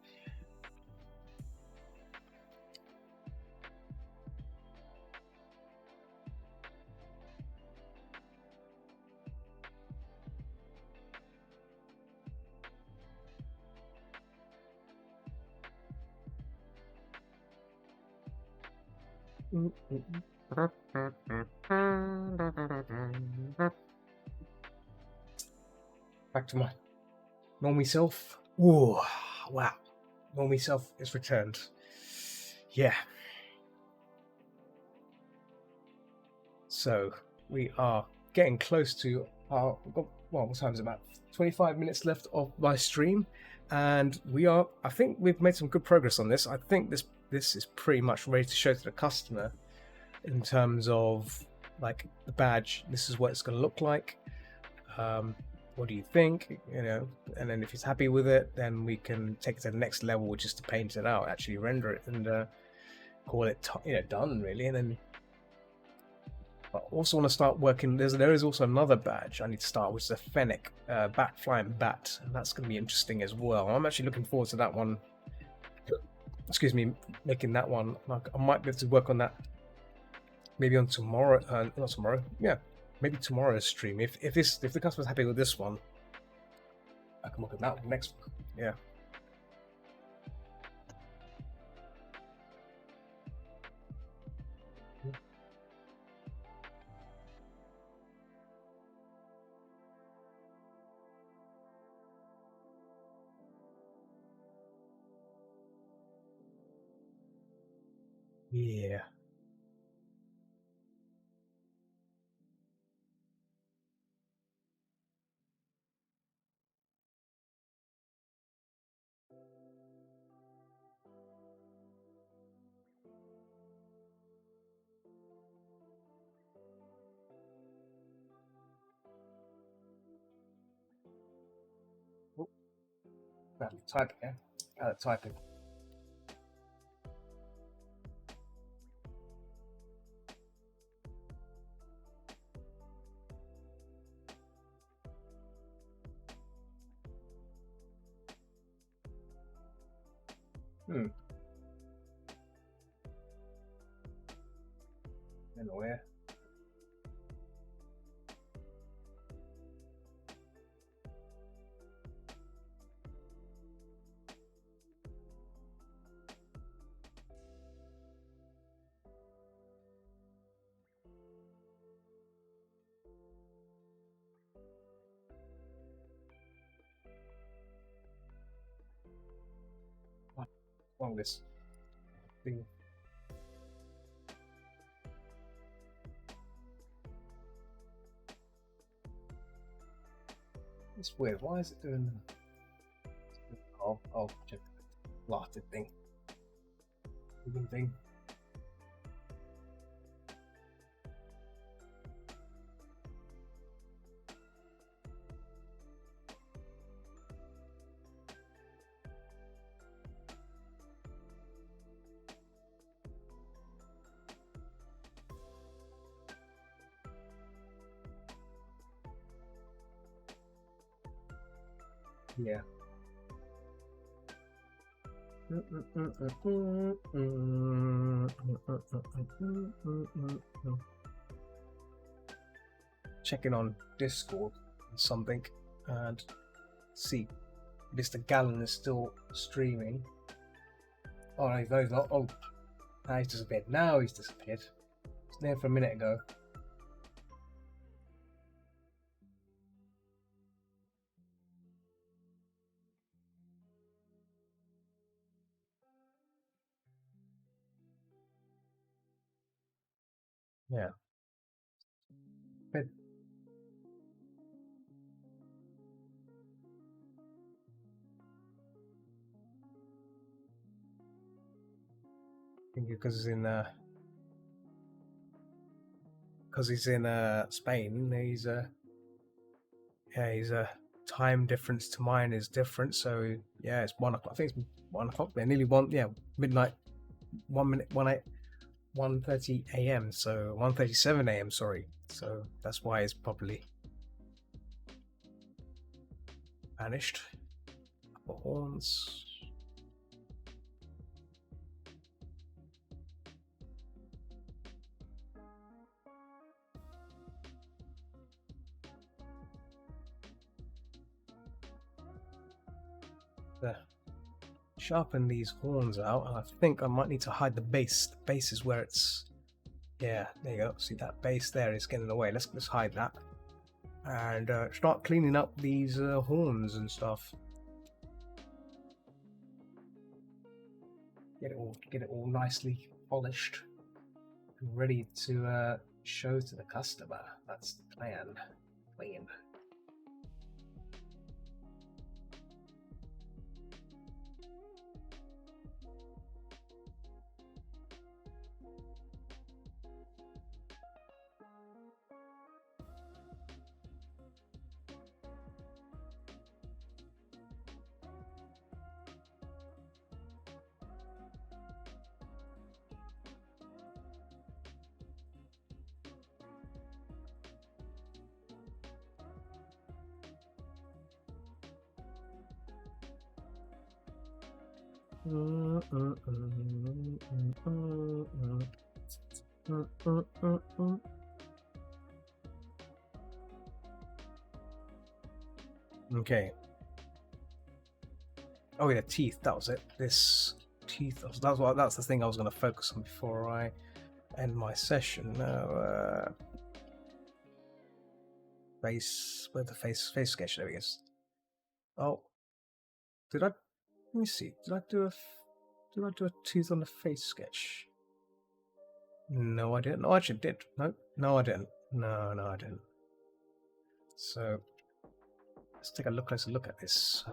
Back to my normal self. Whoa, wow. Normal self is returned. Yeah. So we are getting close to our, well, what time is it? About 25 minutes left of my stream. And I think we've made some good progress on this. I think this is pretty much ready to show to the customer in terms of like the badge. This is what it's going to look like. What do you think? You know, and then if he's happy with it, then we can take it to the next level, which is to paint it out, actually render it, and call it, you know, done really. And then I also want to start working. There is also another badge I need to start, which is a Fennec bat flying bat, and that's going to be interesting as well. I'm actually looking forward to that one. Excuse me, making that one. Like, I might be able to work on that maybe on tomorrow. Not tomorrow. Yeah, maybe tomorrow's stream. If the customer's happy with this one, I can look at that one next. Yeah. Yeah. Oh, typing. Yeah. Typing. Hmm. Anywhere. What's wrong with this thing? It's weird. Why is it doing? I'll check the blasted thing. Moving thing. Yeah. Checking on Discord or something and see Mr. Gallon is still streaming. Oh, no, he's not. Oh, now he's disappeared. Now he's disappeared. He was there for a minute ago. Yeah. But I think because he's in Spain, he's he's time difference to mine is different. So yeah, it's 1 o'clock. I think it's 1 o'clock. They're nearly one. Yeah, midnight. 1 minute. 1:30 a.m. So 1:37 a.m. Sorry. So that's why it's probably vanished. Upper horns. Sharpen these horns out, and I think I might need to hide the base. The base is where it's. Yeah, there you go. See that base there is getting in the way. Let's hide that and start cleaning up these horns and stuff. Get it all nicely polished and ready to show to the customer. That's the plan. Clean. Okay. Oh yeah, teeth. That was it. This teeth. That's the thing I was going to focus on before I end my session. Now, where the face sketch? There he is. Oh, did I? Let me see. Did I do a tooth on the face sketch? No, I didn't. Oh, I actually did. No, I didn't. No, I didn't. So let's take a closer look at this.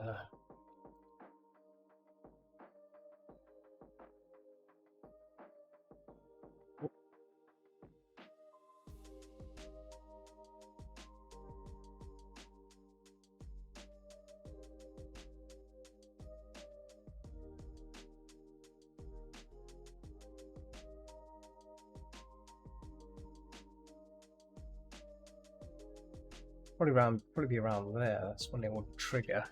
Probably be around there. That's when it would trigger.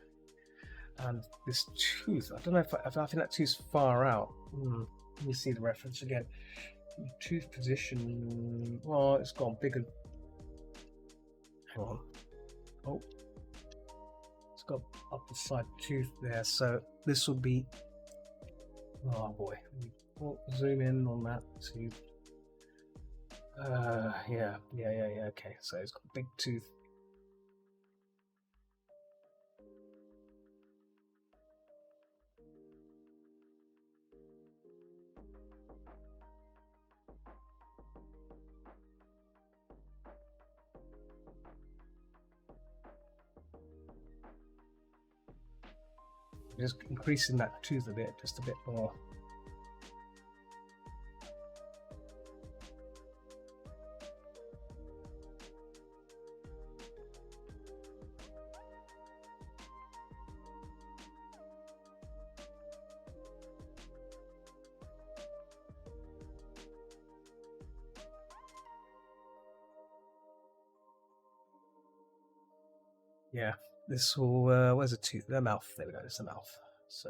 And this tooth, I don't know if I think that tooth's far out. Let me see the reference again. Tooth position. Well, it's got bigger. Hang on. Oh, it's got upper side tooth there. So this will be. Oh boy. Zoom in on that. See. Yeah. Okay. So it's got a big tooth. Just increasing that tooth a bit, just a bit more. Yeah, this will, where's the tooth? The mouth, there we go, it's the mouth. So,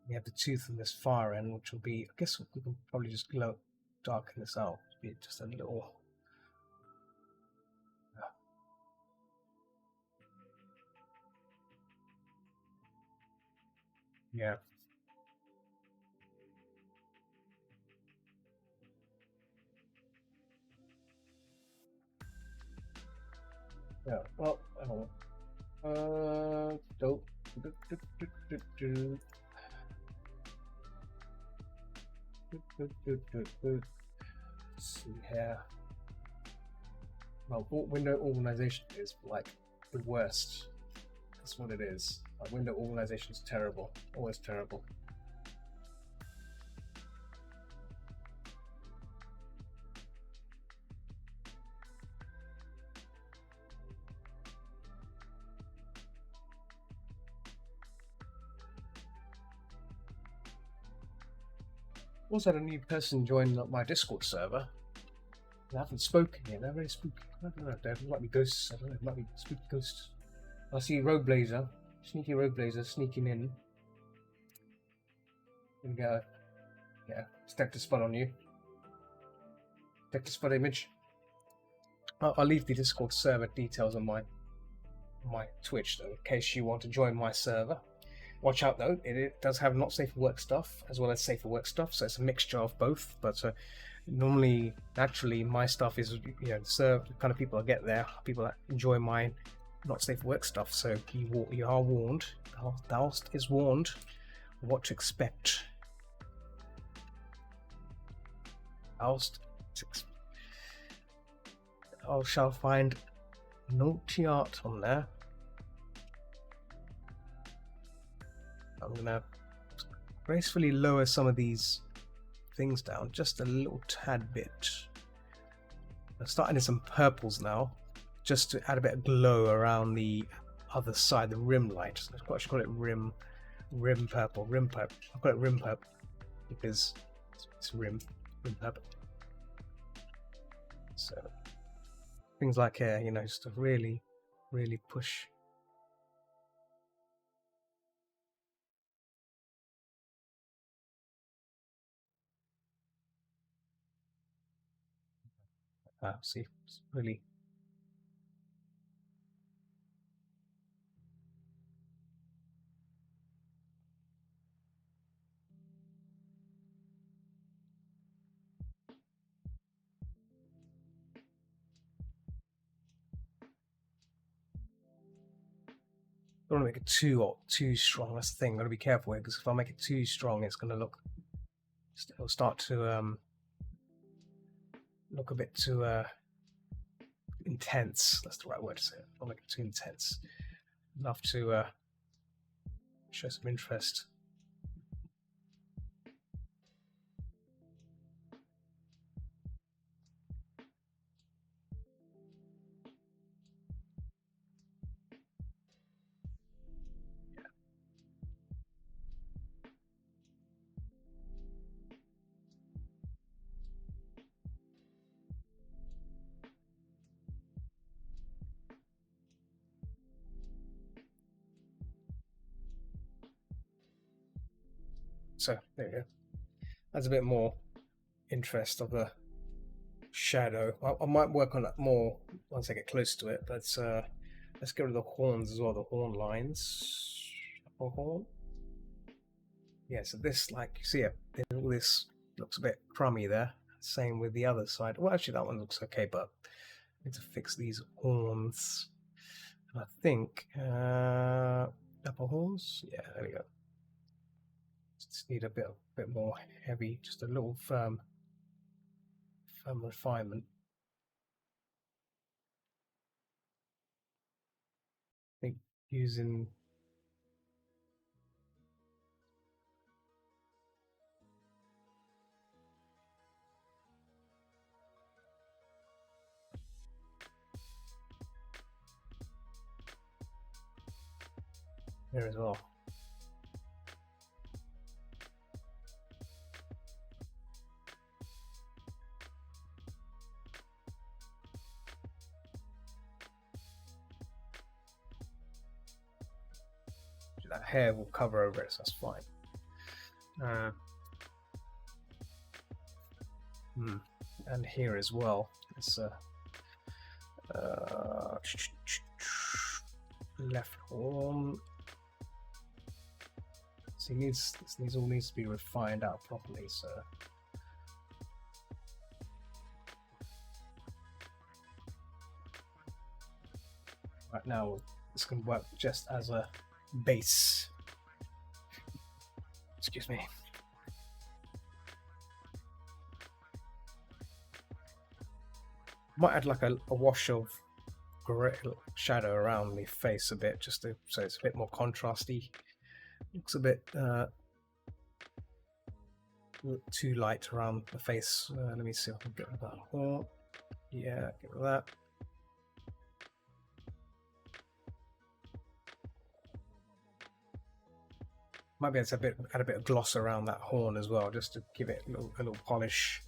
we have the tooth on this far end, which will be, I guess we can probably just darken this out, be just a little. Yeah. Yeah, well, dope. Let's see here. Well, window organization is like the worst. That's what it is. Like, window organization is terrible. Always terrible. Also had a new person join my Discord server. They haven't spoken yet. They're very spooky. I don't know. They might be ghosts. I don't know. It might be spooky ghosts. I see Rogue Blazer, sneaky Rogue Blazer sneaking in. There we go. Yeah, detector spot on you. Detector spot image. I'll leave the Discord server details on my Twitch though, in case you want to join my server. Watch out though, it does have not safe for work stuff as well as safe for work stuff, so it's a mixture of both. But normally, naturally, my stuff is the kind of people I get there, people that enjoy my not safe for work stuff. So you are warned. Thou is warned what to expect. I shall find naughty art on there. I'm gonna gracefully lower some of these things down just a little tad bit. I'm starting in some purples now, just to add a bit of glow around the other side, the rim light. So I should call it rim purple. I've got it rim purple because it's rim purple. So things like here, you know, just to really push. See, it's really. Don't want to make it too strong. That's the thing. Got to be careful here because if I make it too strong, it's going to it'll start to look a bit too intense. That's the right word to say it. Don't make it too intense. Enough to show some interest. So there you go. Adds a bit more interest of the shadow. I might work on that more once I get close to it. But let's get rid of the horns as well. The horn lines. A horn. Yeah. So this, like you see it, all this looks a bit crummy there. Same with the other side. Well, actually, that one looks okay, but I need to fix these horns. And I think upper horns. Yeah, there we go. Just need a bit more heavy, just a little firm refinement. I think using here as well. That hair will cover over it, so that's fine. And here as well, it's left horn. So this all needs to be refined out properly. So right now, this can work just as a base. Excuse me. Might add like a wash of gray shadow around the face a bit, just so it's a bit more contrasty. Looks a bit too light around the face. Let me see if I can get rid of that. Oh, yeah, get rid of that. Might be able to add a bit of gloss around that horn as well, just to give it a little polish.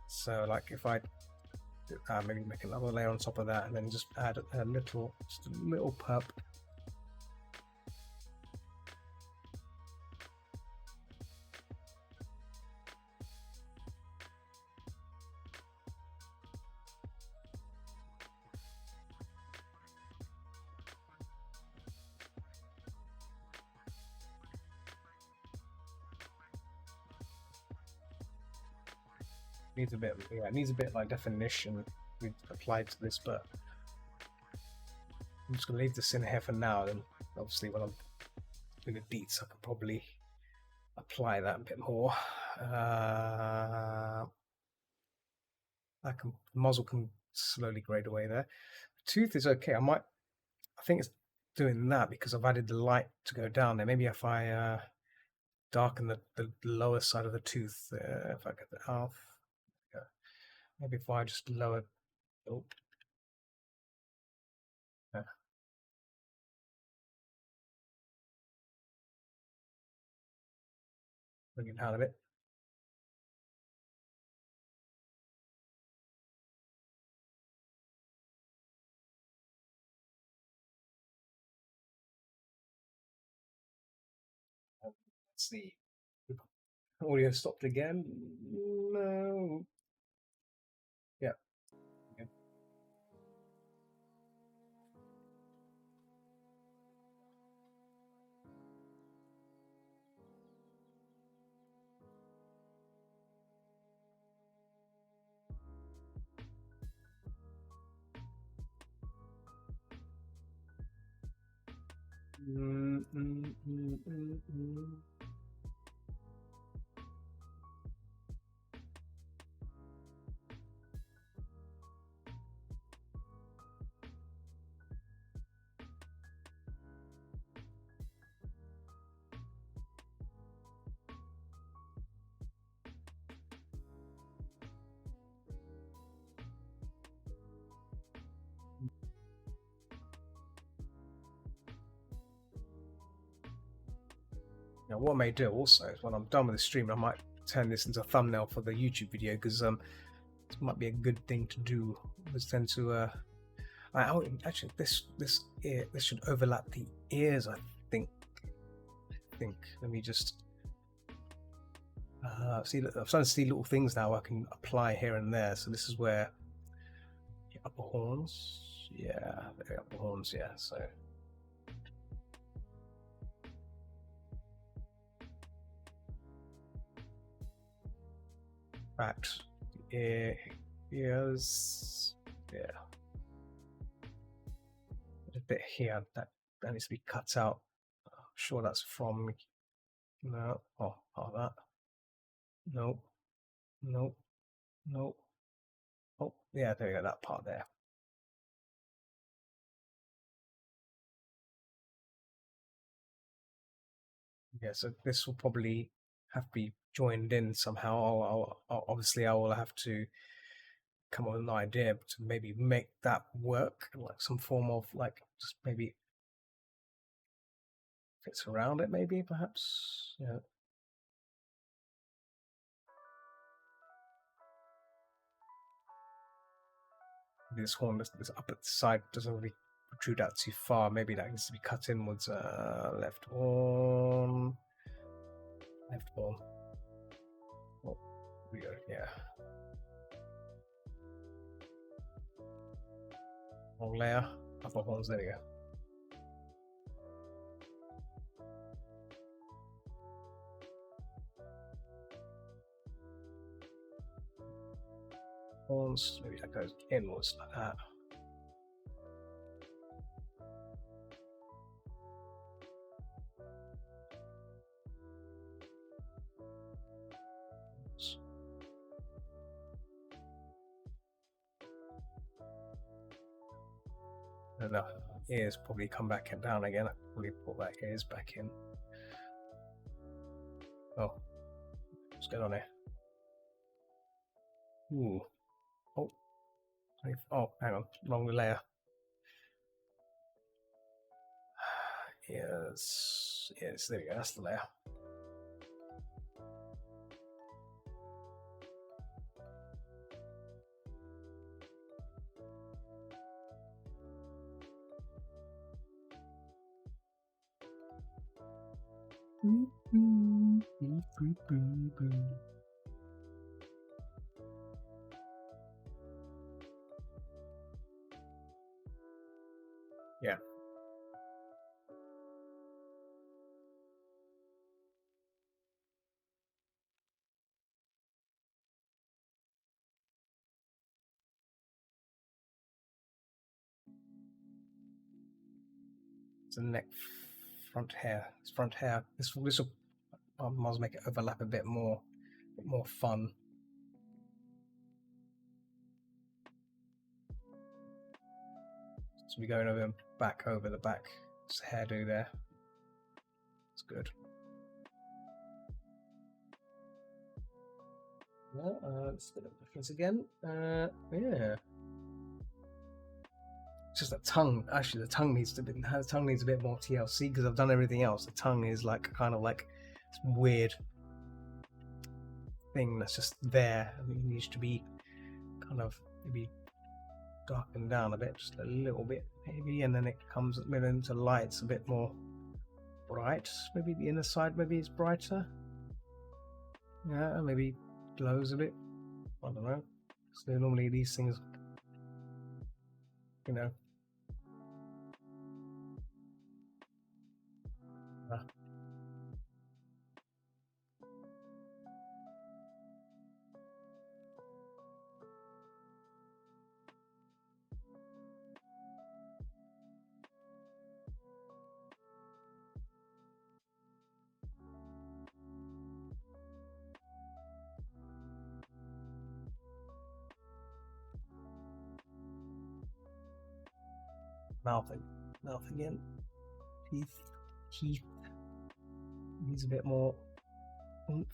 So, like if I maybe make another layer on top of that, and then just add just a little purp. Needs a bit, yeah, it needs a bit like definition we've applied to this, but I'm just gonna leave this in here for now. And obviously, when I'm doing the deets, I can probably apply that a bit more. The muzzle can slowly grade away there. The tooth is okay. I think it's doing that because I've added the light to go down there. Maybe if I darken the lower side of the tooth, if I get the half. Maybe if I just lower. Oh. Yeah. Bring it down a bit. Let's see. Audio stopped again. No. Yeah. Okay. Now, what I may do also is when I'm done with the stream, I might turn this into a thumbnail for the YouTube video, because this might be a good thing to do. Was tend to actually this should overlap the ears. I think. Let me just see. I'm starting to see little things now I can apply here and there. So this is where the upper horns. Yeah, the upper horns. Yeah, so. Back, ears, yeah. There's a bit here that needs to be cut out. I'm sure that's from no. Oh, part of that. Nope. Nope. Nope. Oh, yeah. There we go. That part there. Yeah. So this will probably have to be joined in somehow. Obviously, I will have to come up with an idea to maybe make that work, like some form of like just maybe fits around it, maybe perhaps. Yeah. This horn, this up at the side doesn't really protrude out too far. Maybe that needs to be cut inwards. Left horn. Left horn. Oh, here we go. Yeah. Long layer. Upper horns. There we go. Horns. Maybe that goes inwards like that. And the ears probably come back and down again. I probably put that ears back in. Oh, what's going on here? Ooh. Oh. Oh, hang on. Wrong layer. Yes. Yes, there we go. That's the layer. Yeah. It's the neck, front hair. It's front hair. This will I might make it overlap a bit more fun. So we're going over the back. It's a hairdo there. It's good. Well, let's do the difference again. Yeah. It's just that tongue. Actually, the tongue needs a bit more TLC because I've done everything else. The tongue is like kind of like this weird thing that's just there. I mean, it needs to be kind of maybe darkened down a bit, just a little bit maybe, and then it comes into lights a bit more. bright. Maybe the inner side maybe is brighter. Yeah, maybe glows a bit. I don't know. So normally these things, you know. Mouth again. Teeth. Needs a bit more oomph.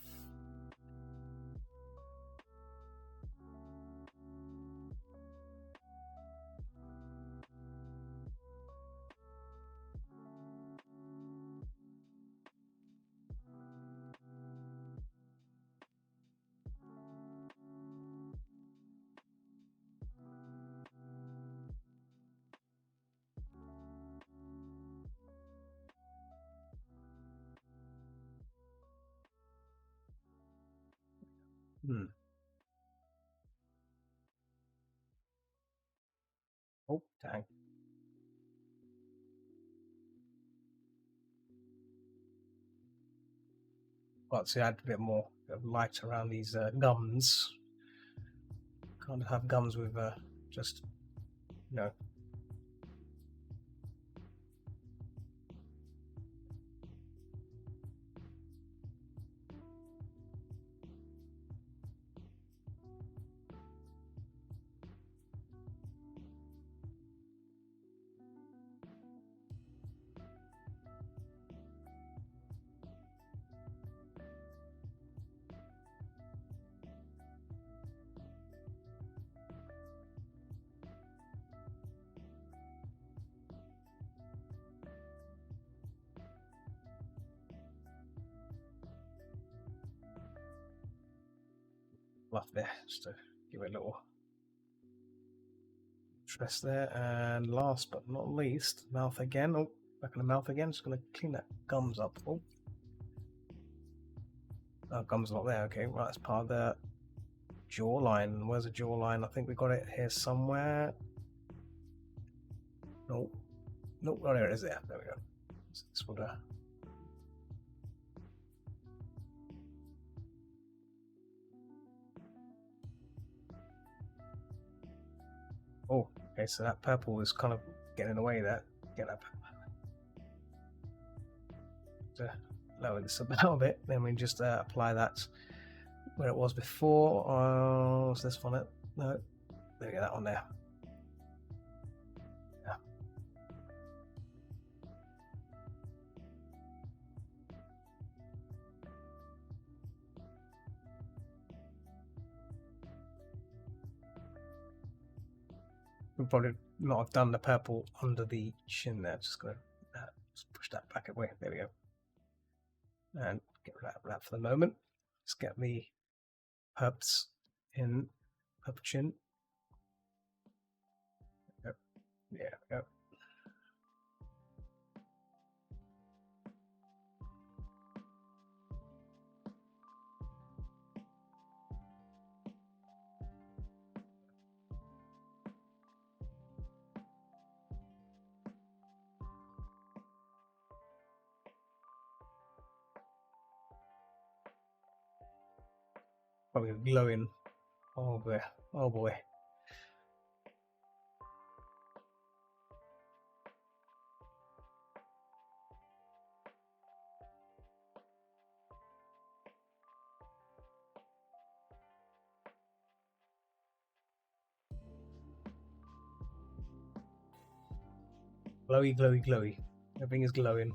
Oh, dang. Got to add a bit more light around these gums. Can't have gums with just, you know. Fluff there, just to give it a little stress there. And last but not least, mouth again. Oh, back in the mouth again. Just going to clean that gums up. Oh, gums not there. Okay, right, that's part of the jawline. Where's the jawline? I think we got it here somewhere. Nope. Nope. Oh, there it is. There we go. So this would oh, okay, so that purple is kind of getting in the way there. Get that to lower this a little bit. Then we just apply that where it was before. What's this one? No, there we go, that one there. Yeah. We'll probably not have done the purple under the chin there. Just gonna just push that back away. There we go. And get rid of that for the moment. Let's get the purps in upper chin. Yep. Yeah, yep. Probably glowing. Oh boy. Oh boy. Glowy, glowy, glowy. Everything is glowing.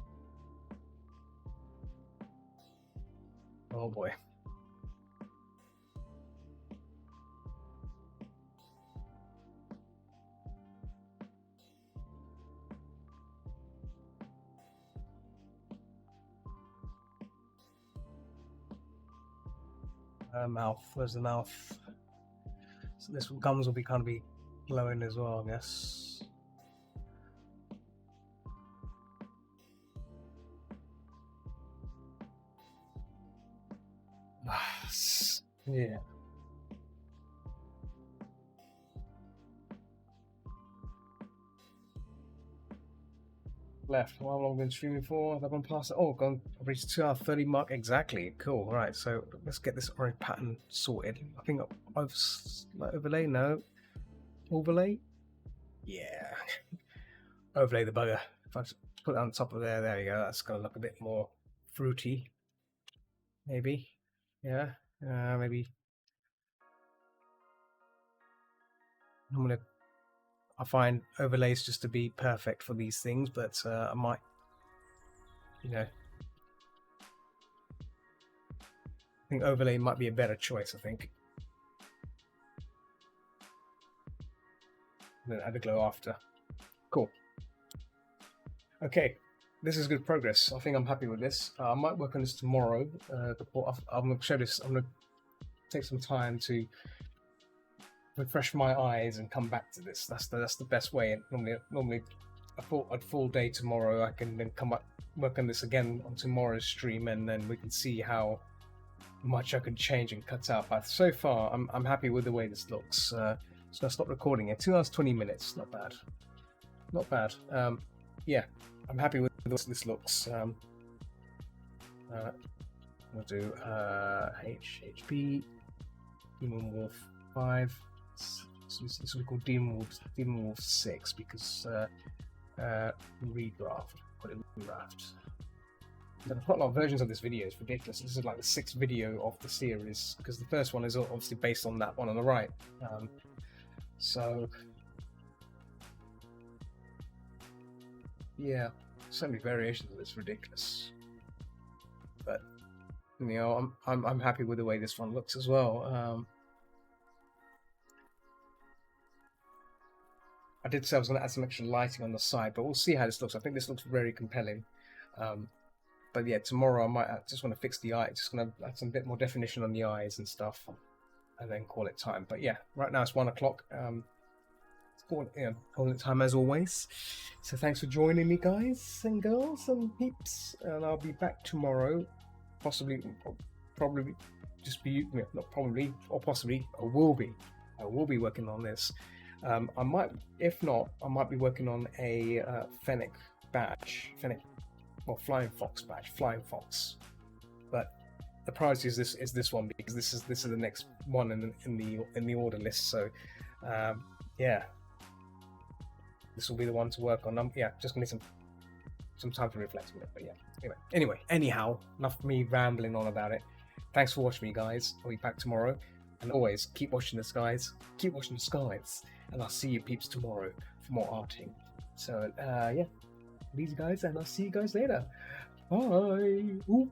Oh boy. Mouth. Where's the mouth? So this gums will be kind of be glowing as well, I guess. Yeah. Left. How long have I been streaming for? Have I gone past it? Oh, gone. I've reached 2 hour 30 mark exactly. Cool. Right. So let's get this orange pattern sorted. I think I've overlay. No. Overlay. Yeah. Overlay the bugger. If I just put it on top of there you go. That's gonna look a bit more fruity. Maybe. Yeah. Maybe. I find overlays just to be perfect for these things, but I might, I think overlay might be a better choice. I think. And then add a glow after. Cool. Okay, this is good progress. I think I'm happy with this. I might work on this tomorrow. I'm going to show this. I'm going to take some time to refresh my eyes and come back to this. That's the best way. And normally a full day tomorrow. I can then come back, work on this again on tomorrow's stream, and then we can see how much I can change and cut out. But so far, I'm happy with the way this looks. So I'll stop recording it. 2 hours 20 minutes. Not bad. Not bad. Yeah, I'm happy with the way this looks. We'll do HHP Demon Wolf 5. This will be called Demon Wolf 6 because redraft. Put it in redraft. I've got a lot of versions of this video. It's ridiculous. This is like the 6th video of the series because the first one is obviously based on that one on the right. So yeah, so many variations of this, ridiculous. But I'm happy with the way this one looks as well. I did say I was going to add some extra lighting on the side, but we'll see how this looks. I think this looks very compelling. But yeah, tomorrow I might just want to fix the eye. Just going to add some bit more definition on the eyes and stuff, and then call it time. But yeah, right now it's 1 o'clock. Calling it time as always. So thanks for joining me, guys and girls and peeps. And I'll be back tomorrow. Probably just be not probably or possibly. I will be working on this. I might, if not, I might be working on a Fennec badge, Flying Fox badge, Flying Fox. But the priority is this one because this is the next one in the order list. So yeah, this will be the one to work on. Yeah, just gonna need some time to reflect on it. But yeah, anyhow, enough of me rambling on about it. Thanks for watching me, guys. I'll be back tomorrow, and always keep watching the skies. Keep watching the skies. And I'll see you peeps tomorrow for more arting. So yeah, these guys, and I'll see you guys later. Bye. Ooh.